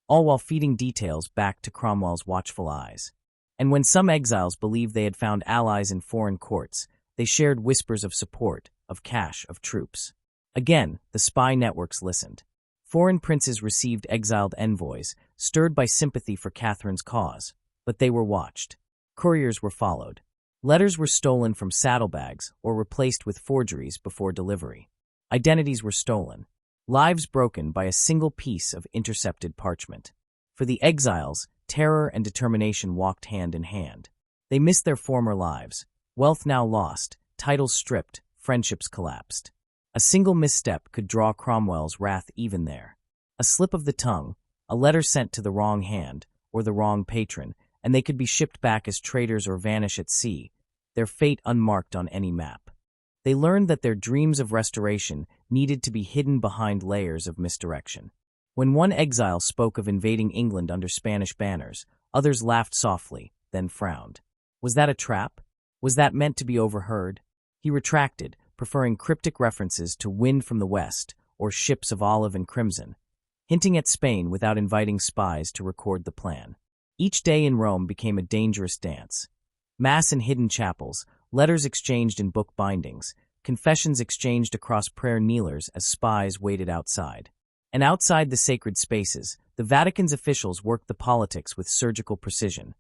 all while feeding details back to Cromwell's watchful eyes. And when some exiles believed they had found allies in foreign courts, they shared whispers of support, of cash, of troops. Again, the spy networks listened. Foreign princes received exiled envoys, stirred by sympathy for Catherine's cause, but they were watched. Couriers were followed. Letters were stolen from saddlebags or replaced with forgeries before delivery. Identities were stolen. Lives broken by a single piece of intercepted parchment. For the exiles, terror and determination walked hand in hand. They missed their former lives, wealth now lost, titles stripped, friendships collapsed. A single misstep could draw Cromwell's wrath even there. A slip of the tongue, a letter sent to the wrong hand, or the wrong patron, and they could be shipped back as traitors or vanish at sea, their fate unmarked on any map. They learned that their dreams of restoration needed to be hidden behind layers of misdirection. When one exile spoke of invading England under Spanish banners, others laughed softly, then frowned. Was that a trap? Was that meant to be overheard? He retracted, preferring cryptic references to wind from the west or ships of olive and crimson, hinting at Spain without inviting spies to record the plan. Each day in Rome became a dangerous dance. Mass in hidden chapels, letters exchanged in book bindings, confessions exchanged across prayer kneelers as spies waited outside. And outside the sacred spaces, the Vatican's officials worked the politics with surgical precision,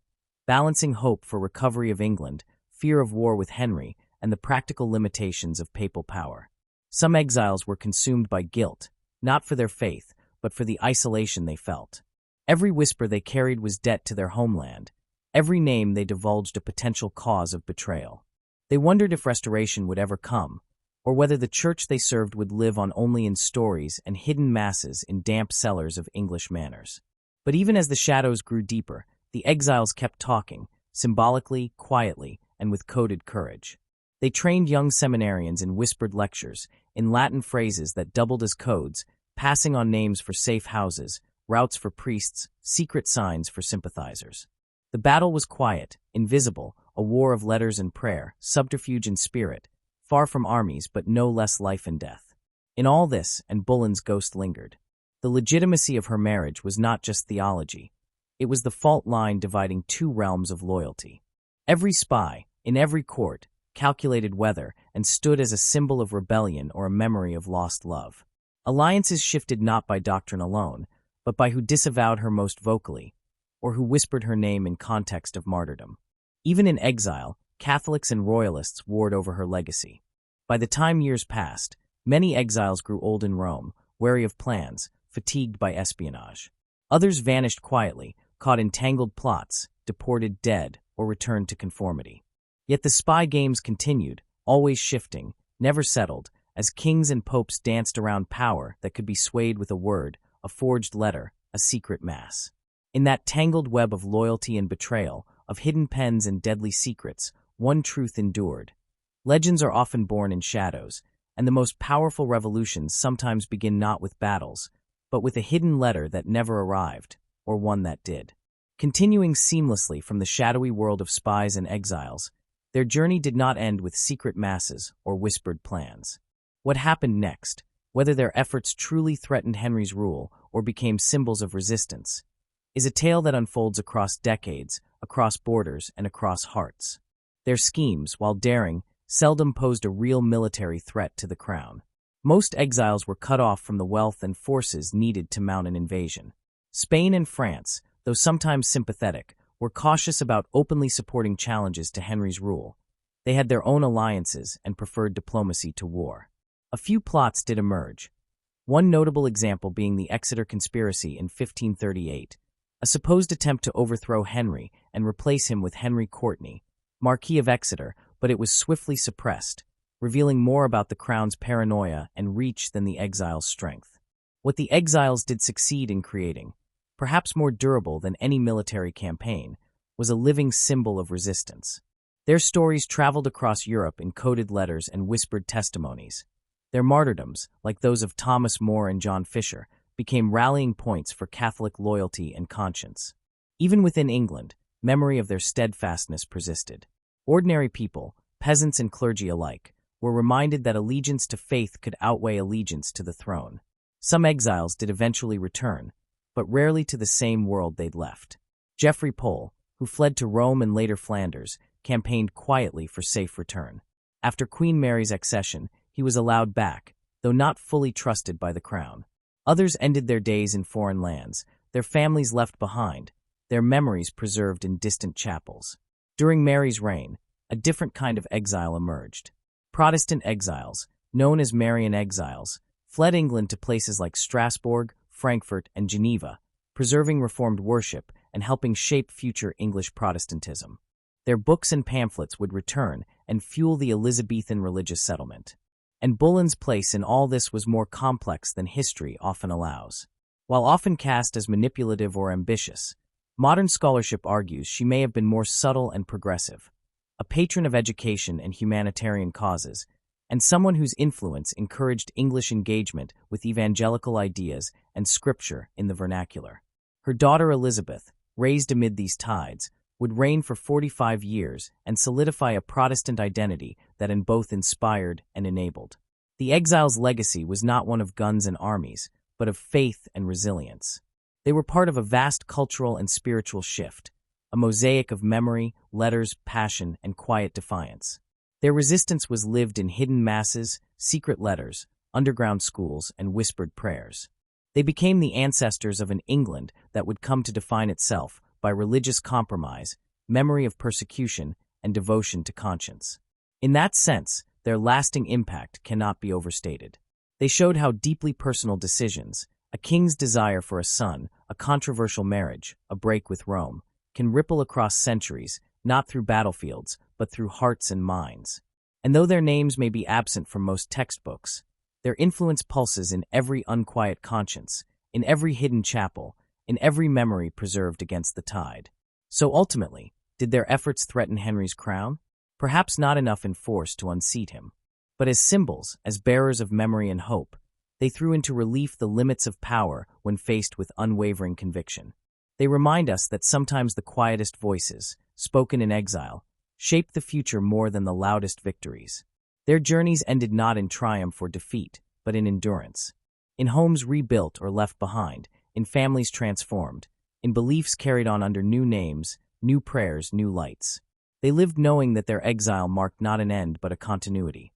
balancing hope for recovery of England, fear of war with Henry, and the practical limitations of papal power. Some exiles were consumed by guilt, not for their faith, but for the isolation they felt. Every whisper they carried was debt to their homeland. Every name they divulged a potential cause of betrayal. They wondered if restoration would ever come, or whether the church they served would live on only in stories and hidden masses in damp cellars of English manors. But even as the shadows grew deeper, the exiles kept talking, symbolically, quietly, and with coded courage. They trained young seminarians in whispered lectures, in Latin phrases that doubled as codes, passing on names for safe houses, routes for priests, secret signs for sympathizers. The battle was quiet, invisible, a war of letters and prayer, subterfuge and spirit, far from armies but no less life and death. In all this, Anne Boleyn's ghost lingered. The legitimacy of her marriage was not just theology. It was the fault line dividing two realms of loyalty. Every spy, in every court, calculated whether, and stood as a symbol of rebellion or a memory of lost love. Alliances shifted not by doctrine alone, but by who disavowed her most vocally, or who whispered her name in context of martyrdom. Even in exile, Catholics and royalists warred over her legacy. By the time years passed, many exiles grew old in Rome, wary of plans, fatigued by espionage. Others vanished quietly, caught in tangled plots, deported dead, or returned to conformity. Yet the spy games continued, always shifting, never settled, as kings and popes danced around power that could be swayed with a word, a forged letter, a secret mass. In that tangled web of loyalty and betrayal, of hidden pens and deadly secrets, one truth endured. Legends are often born in shadows, and the most powerful revolutions sometimes begin not with battles, but with a hidden letter that never arrived, or one that did. Continuing seamlessly from the shadowy world of spies and exiles, their journey did not end with secret masses or whispered plans. What happened next, whether their efforts truly threatened Henry's rule or became symbols of resistance, is a tale that unfolds across decades, across borders, and across hearts. Their schemes, while daring, seldom posed a real military threat to the crown. Most exiles were cut off from the wealth and forces needed to mount an invasion. Spain and France, though sometimes sympathetic, were cautious about openly supporting challenges to Henry's rule. They had their own alliances and preferred diplomacy to war. A few plots did emerge, one notable example being the Exeter conspiracy in 1538, a supposed attempt to overthrow Henry and replace him with Henry Courtenay, Marquis of Exeter, but it was swiftly suppressed, revealing more about the crown's paranoia and reach than the exiles' strength. What the exiles did succeed in creating, perhaps more durable than any military campaign, was a living symbol of resistance. Their stories traveled across Europe in coded letters and whispered testimonies. Their martyrdoms, like those of Thomas More and John Fisher, became rallying points for Catholic loyalty and conscience. Even within England, memory of their steadfastness persisted. Ordinary people, peasants and clergy alike, were reminded that allegiance to faith could outweigh allegiance to the throne. Some exiles did eventually return, but rarely to the same world they'd left. Geoffrey Pole, who fled to Rome and later Flanders, campaigned quietly for safe return. After Queen Mary's accession, he was allowed back, though not fully trusted by the crown. Others ended their days in foreign lands, their families left behind, their memories preserved in distant chapels. During Mary's reign, a different kind of exile emerged. Protestant exiles, known as Marian exiles, fled England to places like Strasbourg, Frankfurt, and Geneva, preserving Reformed worship and helping shape future English Protestantism. Their books and pamphlets would return and fuel the Elizabethan religious settlement. And Boleyn's place in all this was more complex than history often allows. While often cast as manipulative or ambitious, modern scholarship argues she may have been more subtle and progressive, a patron of education and humanitarian causes, and someone whose influence encouraged English engagement with evangelical ideas and scripture in the vernacular. Her daughter Elizabeth, raised amid these tides, would reign for 45 years and solidify a Protestant identity that both inspired and enabled. The exiles' legacy was not one of guns and armies, but of faith and resilience. They were part of a vast cultural and spiritual shift, a mosaic of memory, letters, passion, and quiet defiance. Their resistance was lived in hidden masses, secret letters, underground schools, and whispered prayers. They became the ancestors of an England that would come to define itself by religious compromise, memory of persecution, and devotion to conscience. In that sense, their lasting impact cannot be overstated. They showed how deeply personal decisions, a king's desire for a son, a controversial marriage, a break with Rome, can ripple across centuries, not through battlefields, but through hearts and minds. And though their names may be absent from most textbooks, their influence pulses in every unquiet conscience, in every hidden chapel, in every memory preserved against the tide. So ultimately, did their efforts threaten Henry's crown? Perhaps not enough in force to unseat him. But as symbols, as bearers of memory and hope, they threw into relief the limits of power when faced with unwavering conviction. They remind us that sometimes the quietest voices, spoken in exile, shape the future more than the loudest victories. Their journeys ended not in triumph or defeat, but in endurance. In homes rebuilt or left behind, in families transformed, in beliefs carried on under new names, new prayers, new lights. They lived knowing that their exile marked not an end but a continuity,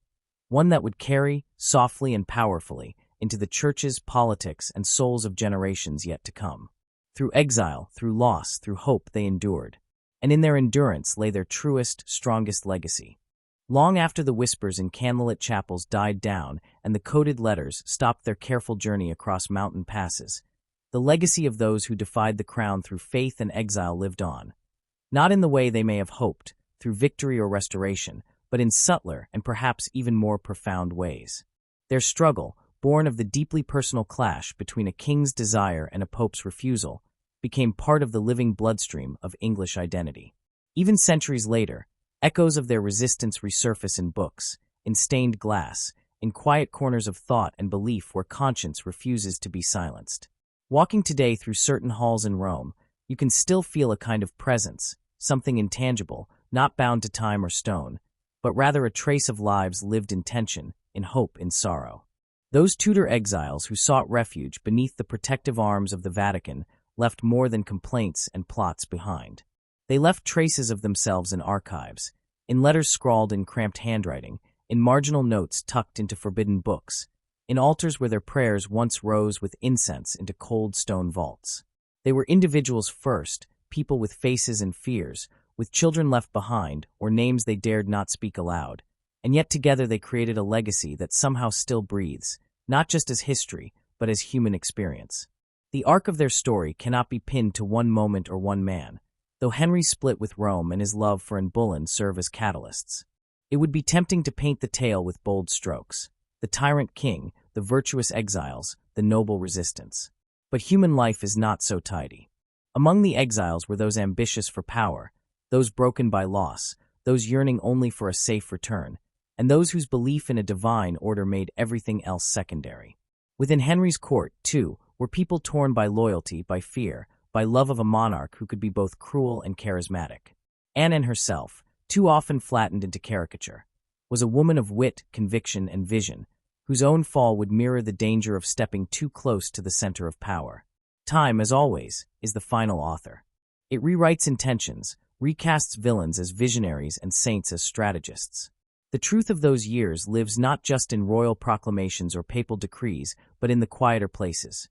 one that would carry, softly and powerfully, into the churches, politics, and souls of generations yet to come. Through exile, through loss, through hope they endured, and in their endurance lay their truest, strongest legacy. Long after the whispers in candlelit chapels died down and the coded letters stopped their careful journey across mountain passes, the legacy of those who defied the crown through faith and exile lived on. Not in the way they may have hoped, through victory or restoration, but in subtler and perhaps even more profound ways. Their struggle, born of the deeply personal clash between a king's desire and a pope's refusal, became part of the living bloodstream of English identity. Even centuries later, echoes of their resistance resurface in books, in stained glass, in quiet corners of thought and belief where conscience refuses to be silenced. Walking today through certain halls in Rome, you can still feel a kind of presence, something intangible, not bound to time or stone, but rather a trace of lives lived in tension, in hope, in sorrow. Those Tudor exiles who sought refuge beneath the protective arms of the Vatican left more than complaints and plots behind. They left traces of themselves in archives, in letters scrawled in cramped handwriting, in marginal notes tucked into forbidden books, in altars where their prayers once rose with incense into cold stone vaults. They were individuals first, people with faces and fears, with children left behind or names they dared not speak aloud, and yet together they created a legacy that somehow still breathes, not just as history, but as human experience. The arc of their story cannot be pinned to one moment or one man, though Henry's split with Rome and his love for Anne Boleyn serve as catalysts. It would be tempting to paint the tale with bold strokes: the tyrant king, the virtuous exiles, the noble resistance. But human life is not so tidy. Among the exiles were those ambitious for power, those broken by loss, those yearning only for a safe return, and those whose belief in a divine order made everything else secondary. Within Henry's court, too, were people torn by loyalty, by fear, by love of a monarch who could be both cruel and charismatic. Anne herself, too often flattened into caricature, was a woman of wit, conviction, and vision, whose own fall would mirror the danger of stepping too close to the center of power. Time, as always, is the final author. It rewrites intentions, recasts villains as visionaries and saints as strategists. The truth of those years lives not just in royal proclamations or papal decrees, but in the quieter places.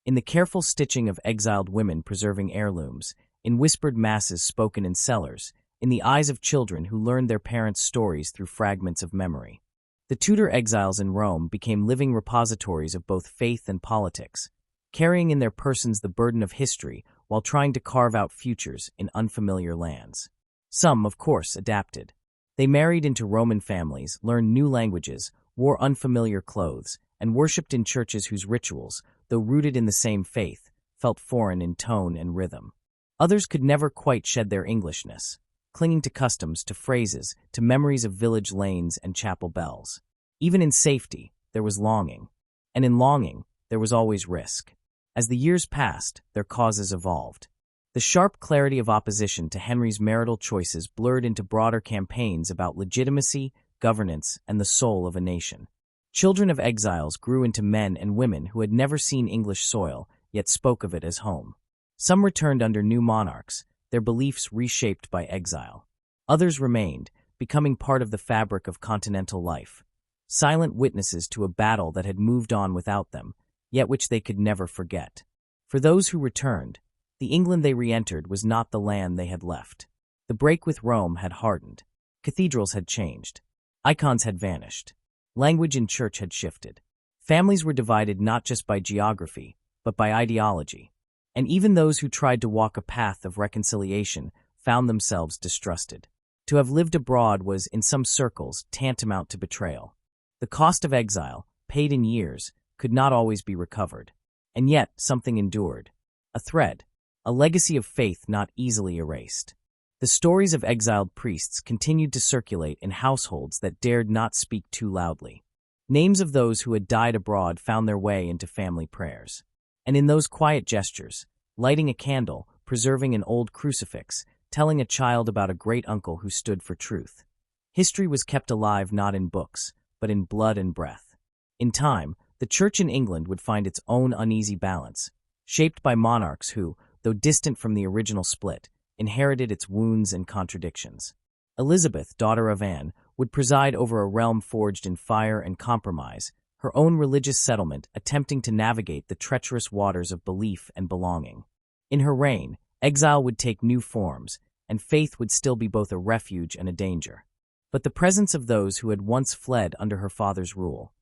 In the careful stitching of exiled women preserving heirlooms, in whispered masses spoken in cellars, in the eyes of children who learned their parents' stories through fragments of memory. The Tudor exiles in Rome became living repositories of both faith and politics, carrying in their persons the burden of history while trying to carve out futures in unfamiliar lands. Some, of course, adapted. They married into Roman families, learned new languages, wore unfamiliar clothes, and worshipped in churches whose rituals, though rooted in the same faith, felt foreign in tone and rhythm. Others could never quite shed their Englishness, clinging to customs, to phrases, to memories of village lanes and chapel bells. Even in safety, there was longing. And in longing, there was always risk. As the years passed, their causes evolved. The sharp clarity of opposition to Henry's marital choices blurred into broader campaigns about legitimacy, governance, and the soul of a nation. Children of exiles grew into men and women who had never seen English soil, yet spoke of it as home. Some returned under new monarchs, their beliefs reshaped by exile. Others remained, becoming part of the fabric of continental life, silent witnesses to a battle that had moved on without them, yet which they could never forget. For those who returned, the England they re-entered was not the land they had left. The break with Rome had hardened. Cathedrals had changed. Icons had vanished. Language in church had shifted. Families were divided not just by geography, but by ideology. And even those who tried to walk a path of reconciliation found themselves distrusted. To have lived abroad was, in some circles, tantamount to betrayal. The cost of exile, paid in years, could not always be recovered. And yet, something endured. A thread. A legacy of faith not easily erased. The stories of exiled priests continued to circulate in households that dared not speak too loudly. Names of those who had died abroad found their way into family prayers. And in those quiet gestures, lighting a candle, preserving an old crucifix, telling a child about a great uncle who stood for truth. History was kept alive not in books, but in blood and breath. In time, the Church in England would find its own uneasy balance, shaped by monarchs who, though distant from the original split, inherited its wounds and contradictions. Elizabeth, daughter of Anne, would preside over a realm forged in fire and compromise, her own religious settlement attempting to navigate the treacherous waters of belief and belonging. In her reign, exile would take new forms, and faith would still be both a refuge and a danger. But the presence of those who had once fled under her father's rule,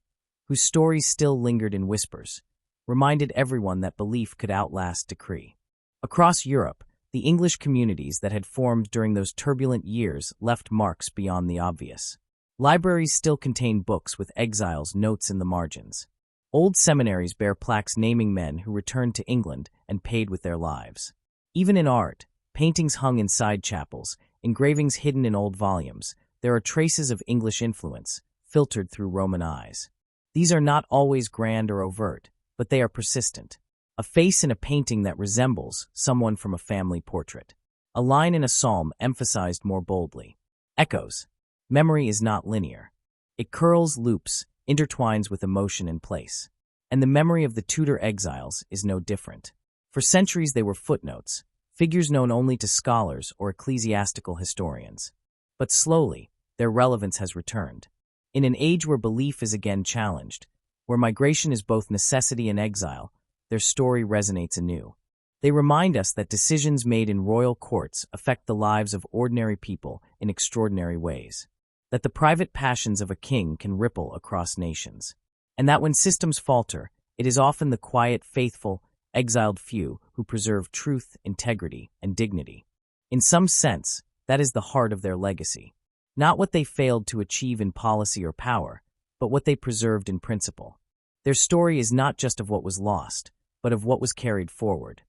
whose stories still lingered in whispers, reminded everyone that belief could outlast decree. Across Europe, the English communities that had formed during those turbulent years left marks beyond the obvious. Libraries still contain books with exiles' notes in the margins. Old seminaries bear plaques naming men who returned to England and paid with their lives. Even in art, paintings hung in side chapels, engravings hidden in old volumes, there are traces of English influence, filtered through Roman eyes. These are not always grand or overt, but they are persistent. A face in a painting that resembles someone from a family portrait. A line in a psalm emphasized more boldly. Echoes. Memory is not linear. It curls, loops, intertwines with emotion and place. And the memory of the Tudor exiles is no different. For centuries they were footnotes, figures known only to scholars or ecclesiastical historians. But slowly, their relevance has returned. In an age where belief is again challenged, where migration is both necessity and exile, their story resonates anew. They remind us that decisions made in royal courts affect the lives of ordinary people in extraordinary ways, that the private passions of a king can ripple across nations, and that when systems falter, it is often the quiet, faithful, exiled few who preserve truth, integrity, and dignity. In some sense, that is the heart of their legacy. Not what they failed to achieve in policy or power, but what they preserved in principle. Their story is not just of what was lost, but of what was carried forward.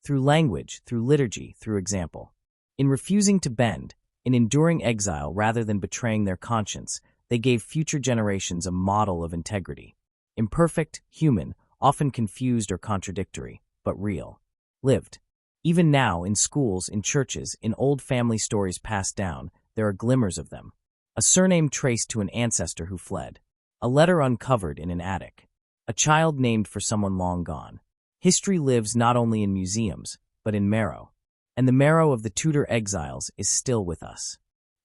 through language, through liturgy, through example. In refusing to bend, in enduring exile rather than betraying their conscience, they gave future generations a model of integrity. Imperfect, human, often confused or contradictory, but real. Lived. Even now, in schools, in churches, in old family stories passed down, there are glimmers of them. A surname traced to an ancestor who fled. A letter uncovered in an attic. A child named for someone long gone. History lives not only in museums, but in marrow. And the marrow of the Tudor exiles is still with us.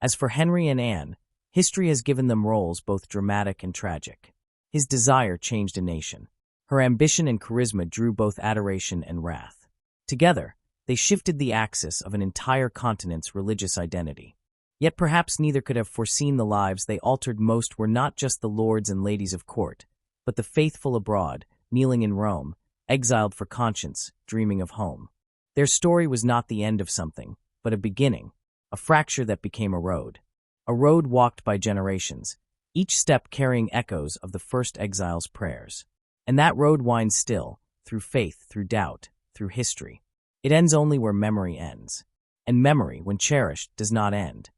As for Henry and Anne, history has given them roles both dramatic and tragic. His desire changed a nation. Her ambition and charisma drew both adoration and wrath. Together, they shifted the axis of an entire continent's religious identity. Yet perhaps neither could have foreseen the lives they altered most were not just the lords and ladies of court, but the faithful abroad, kneeling in Rome, exiled for conscience, dreaming of home. Their story was not the end of something, but a beginning, a fracture that became a road walked by generations, each step carrying echoes of the first exile's prayers. And that road winds still, through faith, through doubt, through history. It ends only where memory ends. And memory, when cherished, does not end.